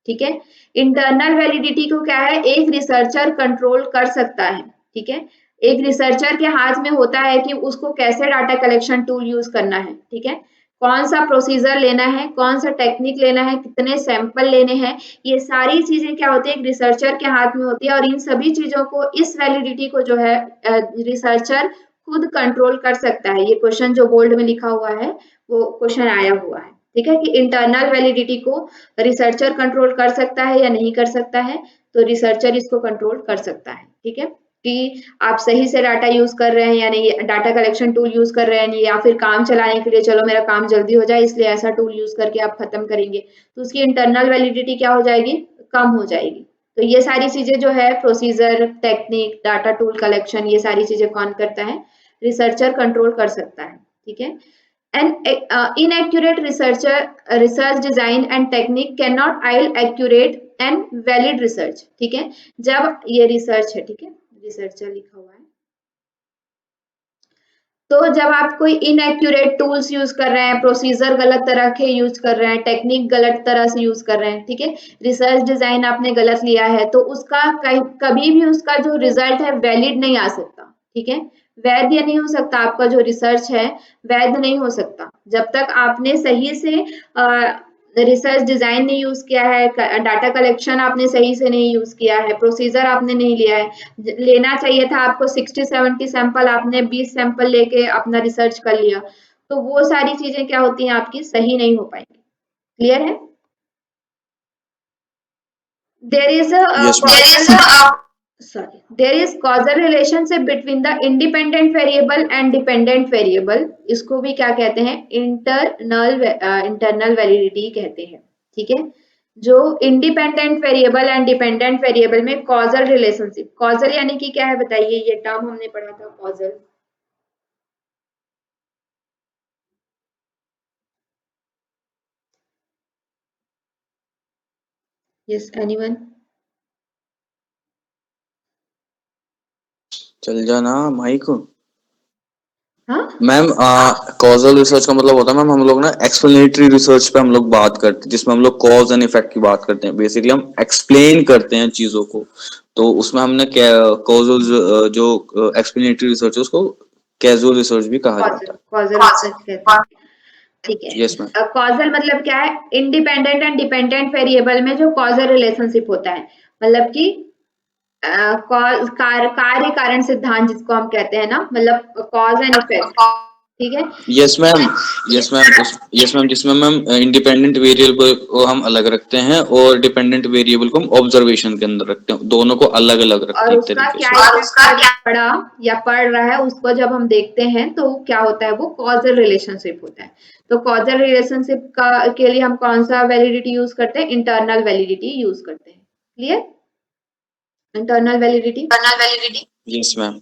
ठीक है, इंटरनल वैलिडिटी को क्या है, एक रिसर्चर कंट्रोल कर सकता है। ठीक है, एक रिसर्चर के हाथ में होता है कि उसको कैसे डाटा कलेक्शन टूल यूज करना है। ठीक है, कौन सा प्रोसीजर लेना है, कौन सा टेक्निक लेना है, कितने सैंपल लेने हैं, ये सारी चीजें क्या होती है, एक रिसर्चर के हाथ में होती है, और इन सभी चीजों को, इस वैलिडिटी को जो है रिसर्चर खुद कंट्रोल कर सकता है। ये क्वेश्चन जो बोल्ड में लिखा हुआ है वो क्वेश्चन आया हुआ है। ठीक है, कि इंटरनल वैलिडिटी को रिसर्चर कंट्रोल कर सकता है या नहीं कर सकता है, तो रिसर्चर इसको कंट्रोल कर सकता है। ठीक है, कि आप सही से डाटा यूज कर रहे हैं या नहीं, डाटा कलेक्शन टूल यूज कर रहे हैं, या फिर काम चलाने के लिए, चलो मेरा काम जल्दी हो जाए इसलिए ऐसा टूल यूज करके आप खत्म करेंगे, तो उसकी इंटरनल वैलिडिटी क्या हो जाएगी, कम हो जाएगी। तो ये सारी चीजें जो है procedure, technique, data tool collection, ये सारी चीजें कौन करता है? रिसर्चर कंट्रोल कर सकता है, ठीक है। And inaccurate research design and technique cannot yield accurate and valid research, ठीक है। जब ये रिसर्च है, ठीक है, रिसर्चर लिखा हुआ है, तो जब आप कोई इनएक्यूरेट टूल्स यूज कर रहे हैं, प्रोसीजर गलत तरह के यूज कर रहे हैं, टेक्निक गलत तरह से यूज कर रहे हैं, ठीक है, रिसर्च डिजाइन आपने गलत लिया है, तो उसका कभी भी उसका जो रिजल्ट है वैलिड नहीं आ सकता, ठीक है, वैध नहीं हो सकता। आपका जो रिसर्च है वैध नहीं हो सकता जब तक आपने सही से रिसर्च डिजाइन नहीं यूज किया है, डाटा कलेक्शन आपने सही से नहीं यूज किया है, प्रोसीजर आपने नहीं लिया है। लेना चाहिए था आपको 60-70 सैंपल, आपने 20 सैंपल लेके अपना रिसर्च कर लिया, तो वो सारी चीजें क्या होती हैं आपकी सही नहीं हो पाएंगी। क्लियर है? there is a Yes, ma'am. there is causal relationship between the independent variable and dependent variable, इसको भी क्या कहते हैं? इंटरनल वैलिडिटी कहते हैं, ठीक है। जो independent variable and dependent variable में कॉजल रिलेशनशिप, कॉजल यानी कि क्या है बताइए? ये टर्म हमने पढ़ा था कॉजल। Yes, anyone? चल जाना माइक। हाँ, मैम कॉजल रिसर्च का मतलब होता है मैम, हम लोग ना एक्सप्लेनेटरी रिसर्च पे हम लोग बात करते हैं, जिसमें हम लोग कॉज एंड इफेक्ट की बात करते हैं। बेसिकली हम एक्सप्लेन करते हैं चीजों को, तो उसमें हमने कॉजल जो एक्सप्लेनेटरी रिसर्च है उसको कैजुअल रिसर्च भी कहा जाता है। कॉजल रिसर्च कहते हैं, ठीक है। Yes ma'am. कॉजल मतलब क्या है? इंडिपेंडेंट एंड डिपेंडेंट वेरिएबल में जो कॉजल रिलेशनशिप होता है, मतलब कि कार्य कारण सिद्धांत जिसको हम कहते हैं ना, मतलब कॉज एंड इफेक्ट, ठीक है। Yes ma'am. Yes ma'am. Yes ma'am, जिसमें मैम इंडिपेंडेंट वेरिएबल को हम अलग रखते हैं और डिपेंडेंट वेरिएबल को हम ऑब्जर्वेशन के अंदर रखते हैं, दोनों को अलग अलग रखते हैं और एक उसका तरीके क्या से। इफेक्ट पड़ा या पड़ रहा है उसको जब हम देखते हैं तो क्या होता है? वो कॉजल रिलेशनशिप होता है। तो कॉजल रिलेशनशिप के लिए हम कौन सा वैलिडिटी यूज करते हैं? इंटरनल वैलिडिटी यूज करते हैं। Clear? Internal validity. Yes ma'am.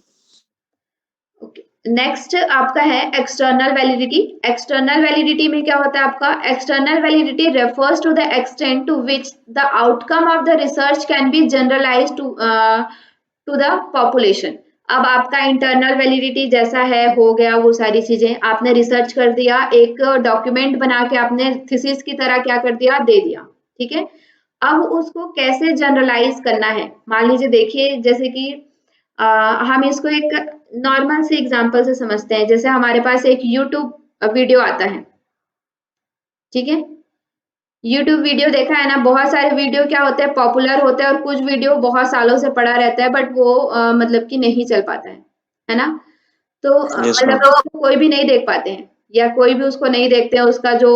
Okay, next आपका है एक्सटर्नल वैलिडिटी। एक्सटर्नल वैलिडिटी में क्या होता है आपका? External validity refers to the extent to which the outcome of the research can be generalised to the population. अब आपका इंटरनल वैलिडिटी जैसा है हो गया, वो सारी चीजें आपने रिसर्च कर दिया, एक डॉक्यूमेंट बना के आपने थीसिस की तरह क्या कर दिया? दे दिया, ठीक है। अब उसको कैसे जनरलाइज करना है? मान लीजिए, देखिए जैसे कि हम इसको एक नॉर्मल से एग्जांपल से समझते हैं। जैसे हमारे पास एक यूट्यूब वीडियो आता है, ठीक है। यूट्यूब वीडियो देखा है ना, बहुत सारे वीडियो क्या होते हैं? पॉपुलर होते हैं, और कुछ वीडियो बहुत सालों से पड़ा रहता है, बट वो मतलब कि नहीं चल पाता है ना। तो यस मतलब मैम। उसको कोई भी नहीं देख पाते हैं, या कोई भी उसको नहीं देखते हैं। उसका जो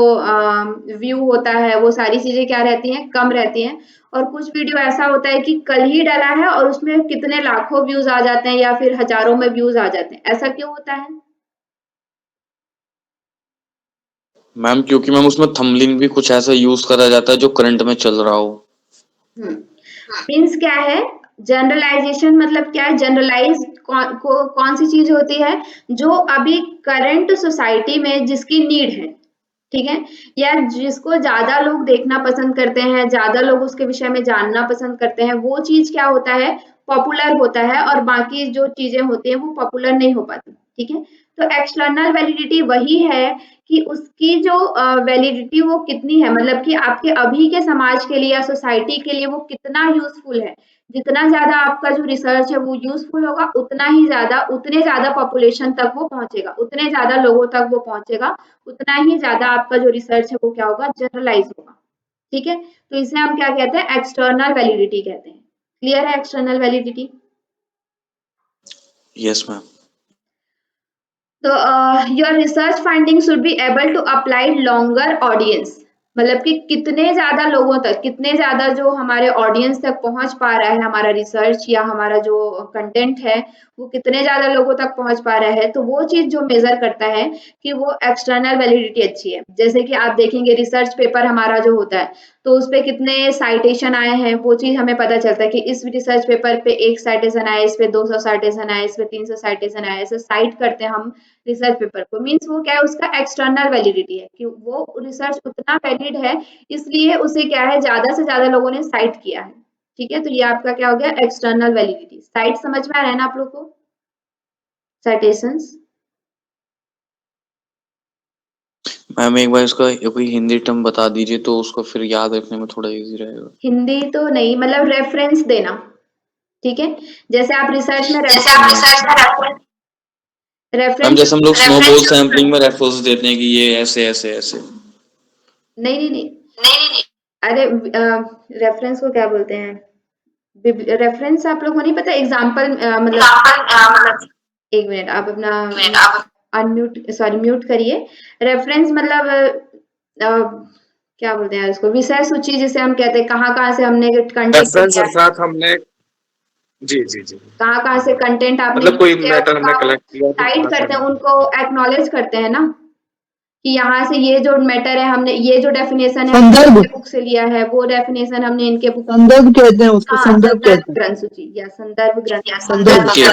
व्यू होता है वो सारी चीजें क्या रहती हैं? कम रहती हैं। और कुछ वीडियो ऐसा होता है कि कल ही डाला है और उसमें कितने लाखों व्यूज आ जाते हैं या फिर हजारों में व्यूज आ जाते हैं। ऐसा क्यों होता है? मैम क्योंकि मैम उसमें थंबनेल भी कुछ ऐसा यूज करा जाता है जो करंट में चल रहा हो। मीन्स क्या है? जनरलाइजेशन मतलब क्या है? जनरलाइज कौन सी चीज होती है? जो अभी करंट सोसाइटी में जिसकी नीड है, ठीक है, या जिसको ज्यादा लोग देखना पसंद करते हैं, ज्यादा लोग उसके विषय में जानना पसंद करते हैं, वो चीज क्या होता है? पॉपुलर होता है, और बाकी जो चीजें होती हैं वो पॉपुलर नहीं हो पाती, ठीक है। तो एक्सटर्नल वैलिडिटी वही है कि उसकी जो वैलिडिटी वो कितनी है, मतलब कि आपके अभी के समाज के लिए या सोसाइटी के लिए वो कितना यूजफुल है। जितना ज्यादा आपका जो रिसर्च है वो यूजफुल होगा, उतना ही ज्यादा, उतने ज्यादा पॉपुलेशन तक वो पहुंचेगा, उतने ज्यादा लोगों तक वो पहुंचेगा, उतना ही ज्यादा आपका जो रिसर्च है वो क्या होगा? जनरलाइज होगा, ठीक है। तो इसे हम क्या कहते हैं? एक्सटर्नल वैलिडिटी कहते हैं। क्लियर है एक्सटर्नल वैलिडिटी? Yes ma'am. तो your research finding should be able to apply longer audience. मतलब कि कितने ज्यादा लोगों तक, कितने ज्यादा जो हमारे ऑडियंस तक पहुंच पा रहा है हमारा रिसर्च या हमारा जो कंटेंट है वो कितने ज्यादा लोगों तक पहुंच पा रहा है, तो वो चीज जो मेजर करता है कि वो एक्सटर्नल वैलिडिटी अच्छी है। जैसे कि आप देखेंगे रिसर्च पेपर हमारा जो होता है तो उस पे कितने साइटेशन आए हैं वो चीज हमें पता चलता है कि इस रिसर्च पेपर पे 1 साइटेशन आया, इस पे 200 साइटेशन आया, इस पे 300 साइटेशन आया, ऐसे साइट करते हैं हम रिसर्च पेपर को। मीन्स वो क्या है, उसका एक्सटर्नल वैलिडिटी है कि वो रिसर्च उतना वैलिड है, इसलिए उसे क्या है ज्यादा से ज्यादा लोगों ने साइट किया है। ठीक है, तो ये आपका क्या हो गया, एक्सटर्नल वैलिडिटी। साइट समझ में आ रहा है ना आप लोग को, साइटेशंस? मैम एक बार इसका कोई हिंदी टर्म बता दीजिए तो उसको फिर याद रखने में थोड़ा इजी रहेगा। हिंदी तो नहीं, मतलब रेफरेंस देना। ठीक है, जैसे आप रिसर्च में मैम रेफरेंस जैसे हम लोग स्नोबॉल सैम्पलिंग में रेफरेंस देते हैं कि ये ऐसे ऐसे ऐसे। नहीं नहीं नहीं, अरे रेफरेंस को क्या बोलते हैं, रेफरेंस आप लोग को नहीं पता, एग्जाम्पल मतलब एक मिनट आप अपना अनम्यूट सॉरी म्यूट करिए। रेफरेंस मतलब क्या बोलते हैं इसको, विषय सूची जिसे हम कहते हैं, कहाँ कहाँ से हमने कंटेंट रेफरेंस लिया है, अर्थात हमने जी जी जी कहाँ कहाँ से कंटेंट आपने मतलब कोई लिया है, मैटर हमने उसका हम कलेक्ट किया तो साइट कहाँ से करते हैं, हमने उनको एक्नॉलेज करते हैं ना कि यहाँ से ये जो मैटर है हमने, ये जो डेफिनेशन है हमने संदर्भ, इनके बुक से लिया है, वो डेफिनेशन हमने इनके बुक। संदर्भ कहते हैं उसको, हाँ, संदर्भ संदर्भ कहते हैं, ग्रंथ सूची या संदर्भ ग्रंथ, संदर्भ। Okay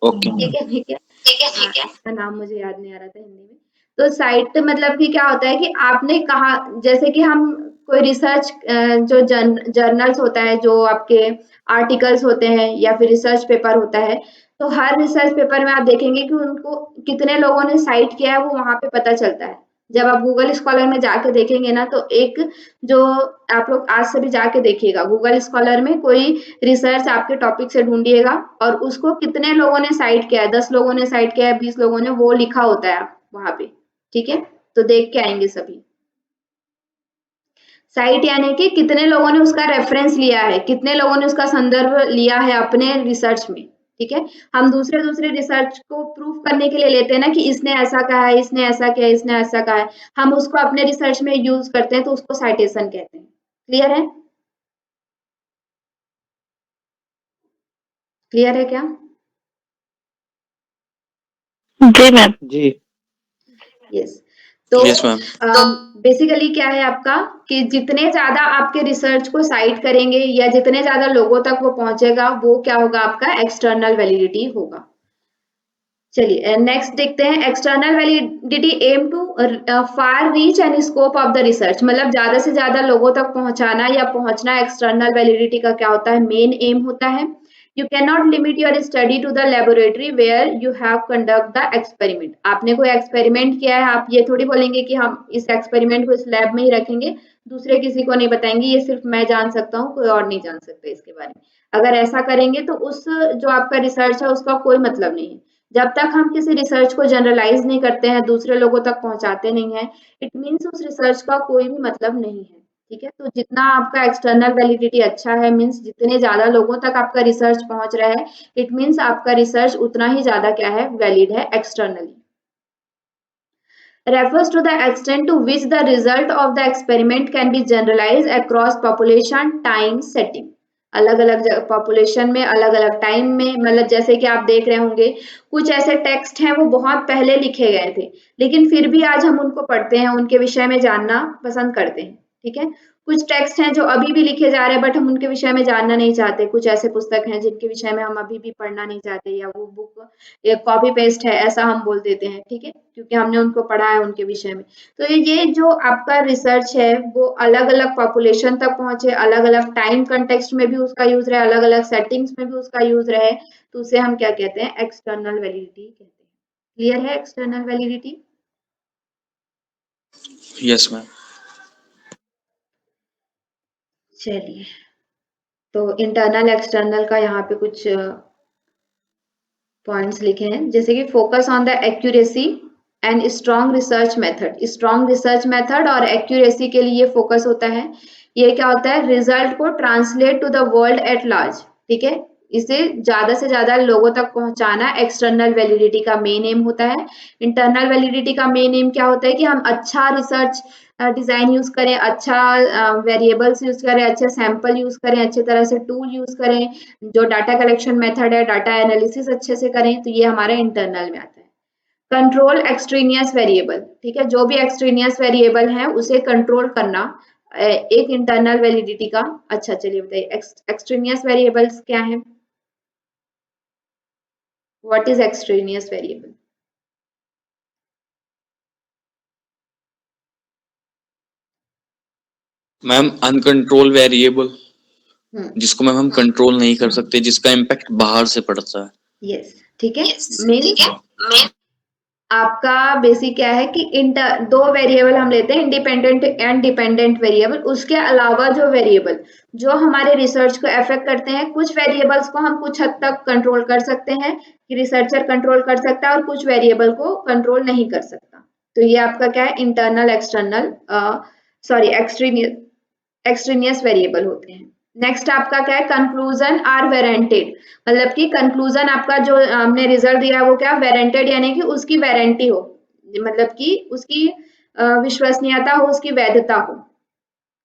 okay. ठीक है ठीक है ठीक है, इसका नाम मुझे याद नहीं आ रहा था हिंदी में। तो साइट मतलब कि क्या होता है कि आपने कहा, जैसे कि हम कोई रिसर्च जो जर्नल्स होता है, जो आपके आर्टिकल्स होते हैं या फिर रिसर्च पेपर होता है, तो हर रिसर्च पेपर में आप देखेंगे कि उनको कितने लोगों ने साइट किया है वो वहां पे पता चलता है। जब आप गूगल स्कॉलर में जाके देखेंगे ना, तो एक जो आप लोग आज से भी जाके देखिएगा गूगल स्कॉलर में, कोई रिसर्च आपके टॉपिक से ढूंढिएगा और उसको कितने लोगों ने साइट किया है, 10 लोगों ने साइट किया है, 20 लोगों ने, वो लिखा होता है वहां पे। ठीक है, तो देख के आएंगे सभी। साइट यानी कि कितने लोगों ने उसका रेफरेंस लिया है, कितने लोगों ने उसका संदर्भ लिया है अपने रिसर्च में। ठीक है, हम दूसरे दूसरे रिसर्च को प्रूफ करने के लिए लेते हैं ना कि इसने ऐसा कहा है, इसने ऐसा किया, इसने ऐसा कहा है, हम उसको अपने रिसर्च में यूज करते हैं, तो उसको साइटेशन कहते हैं। क्लियर है? क्लियर है क्या? जी मैम। जी यस। तो यस मैम। बेसिकली क्या है आपका कि जितने ज्यादा आपके रिसर्च को साइट करेंगे या जितने ज्यादा लोगों तक वो पहुंचेगा, वो क्या होगा, आपका एक्सटर्नल वैलिडिटी होगा। चलिए नेक्स्ट देखते हैं, external validity aim to far reach and scope of the research, मतलब ज्यादा से ज्यादा लोगों तक पहुंचाना या पहुंचना एक्सटर्नल वैलिडिटी का क्या होता है, मेन एम होता है। You cannot limit your study to the laboratory where you have conduct the experiment. आपने कोई एक्सपेरिमेंट किया है, आप ये थोड़ी बोलेंगे कि हम इस एक्सपेरिमेंट को इस लैब में ही रखेंगे, दूसरे किसी को नहीं बताएंगे, ये सिर्फ मैं जान सकता हूँ, कोई और नहीं जान सकता इसके बारे में। अगर ऐसा करेंगे तो उस जो आपका रिसर्च है उसका कोई मतलब नहीं है। जब तक हम किसी रिसर्च को जनरलाइज नहीं करते हैं, दूसरे लोगों तक पहुंचाते नहीं हैं, इट मीन्स उस रिसर्च का कोई भी मतलब नहीं है। ठीक है, तो जितना आपका एक्सटर्नल वैलिडिटी अच्छा है, मीन्स जितने ज्यादा लोगों तक आपका रिसर्च पहुंच रहा है, इट मीन्स आपका रिसर्च उतना ही ज्यादा क्या है, वैलिड है externally. refers to the extent to which the result of the experiment can be generalized across population time setting। अलग अलग पॉपुलेशन में, अलग अलग टाइम में, मतलब जैसे कि आप देख रहे होंगे कुछ ऐसे टेक्स्ट हैं वो बहुत पहले लिखे गए थे, लेकिन फिर भी आज हम उनको पढ़ते हैं, उनके विषय में जानना पसंद करते हैं। ठीक है, कुछ टेक्स्ट हैं जो अभी भी लिखे जा रहे हैं बट हम उनके विषय में जानना नहीं चाहते, कुछ ऐसे पुस्तक हैं जिनके विषय में हम अभी भी पढ़ना नहीं चाहते, या वो बुक एक कॉपी पेस्ट है ऐसा हम बोल देते हैं। ठीक है, क्योंकि हमने उनको पढ़ा है उनके विषय में। तो ये जो आपका रिसर्च है वो अलग अलग पॉपुलेशन तक पहुंचे, अलग अलग टाइम कंटेक्स्ट में भी उसका यूज रहे, अलग अलग सेटिंग्स में भी उसका यूज रहे, तो उसे हम क्या कहते हैं, एक्सटर्नल वैलिडिटी कहते हैं। क्लियर है एक्सटर्नल वैलिडिटी? Yes ma'am. चलिए, तो इंटरनल एक्सटर्नल का यहाँ पे कुछ पॉइंट्स लिखे हैं, जैसे कि focus on the accuracy and strong research method. Strong research method और एक्यूरेसी के लिए फोकस होता है। ये क्या होता है, रिजल्ट को translate to the world at large. ठीक है, इसे ज्यादा से ज्यादा लोगों तक पहुंचाना एक्सटर्नल वैलिडिटी का मेन एम होता है। इंटरनल वैलिडिटी का मेन एम क्या होता है कि हम अच्छा रिसर्च डिजाइन यूज करें, अच्छा वेरिएबल्स यूज करें, अच्छे सैंपल यूज करें, अच्छे तरह से टूल यूज करें, जो डाटा कलेक्शन मेथड है डाटा एनालिसिस अच्छे से करें, तो ये हमारे इंटरनल में आता है। कंट्रोल एक्सट्रेनियस वेरिएबल, ठीक है, जो भी एक्सट्रेनियस वेरिएबल है उसे कंट्रोल करना एक इंटरनल वैलिडिटी का। अच्छा चलिए बताइए एक्सट्रेनियस वेरिएबल्स क्या है, what is extraneous variable? Ma'am uncontrol variable, जिसको मैम हम कंट्रोल नहीं कर सकते, जिसका इम्पैक्ट बाहर से पड़ता है। यस, ठीक है। मीन्स आपका बेसिक क्या है कि दो वेरिएबल हम लेते हैं, इंडिपेंडेंट एंड डिपेंडेंट वेरिएबल। उसके अलावा जो वेरिएबल जो हमारे रिसर्च को अफेक्ट करते हैं, कुछ वेरिएबल्स को हम कुछ हद तक कंट्रोल कर सकते हैं कि रिसर्चर कंट्रोल कर सकता है, और कुछ वेरिएबल को कंट्रोल नहीं कर सकता। तो ये आपका क्या है, internal external sorry extraneous variable होते हैं। नेक्स्ट आपका क्या है, कंक्लूजन आर वारंटेड, मतलब कि कंक्लूजन आपका जो हमने रिजल्ट दिया है वो क्या वारंटेड, यानी कि उसकी वारंटी हो, मतलब कि उसकी विश्वसनीयता हो, उसकी वैधता हो।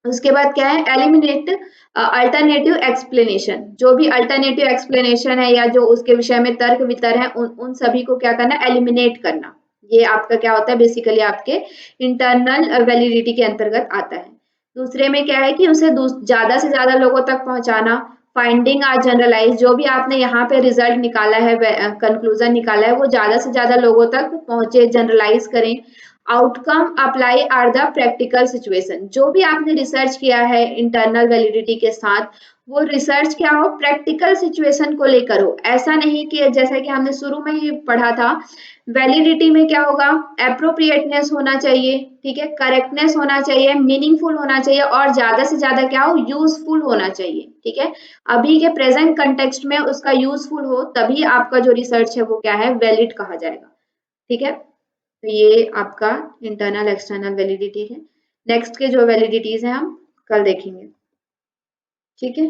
उसके बाद क्या है, एलिमिनेट अल्टरनेटिव एक्सप्लेनेशन, जो भी अल्टरनेटिव एक्सप्लेनेशन है या जो उसके विषय में तर्क वितर्क है उन सभी को क्या करना, एलिमिनेट करना। ये आपका क्या होता है, बेसिकली आपके इंटरनल वैलिडिटी के अंतर्गत आता है। दूसरे में क्या है कि उसे ज्यादा से ज्यादा लोगों तक पहुंचाना। फाइंडिंग आर जनरलाइज, जो भी आपने यहाँ पे रिजल्ट निकाला है, कंक्लूजन निकाला है, वो ज्यादा से ज्यादा लोगों तक पहुंचे, जनरलाइज करें। Outcome apply are the practical situation, जो भी आपने रिसर्च किया है इंटरनल वैलिडिटी के साथ, वो रिसर्च क्या हो, प्रैक्टिकल सिचुएशन को लेकर हो। ऐसा नहीं कि जैसा कि हमने शुरू में ही पढ़ा था, वैलिडिटी में क्या होगा, एप्रोप्रिएटनेस होना चाहिए, ठीक है, करेक्टनेस होना चाहिए, मीनिंगफुल होना चाहिए, और ज्यादा से ज्यादा क्या हो, यूजफुल होना चाहिए, ठीक है। अभी के प्रेजेंट कंटेक्स्ट में उसका यूजफुल हो, तभी आपका जो रिसर्च है वो क्या है, वैलिड कहा जाएगा, ठीक है। तो ये आपका इंटरनल एक्सटर्नल वैलिडिटी है। नेक्स्ट के जो वैलिडिटीज हैं हम कल देखेंगे, ठीक है।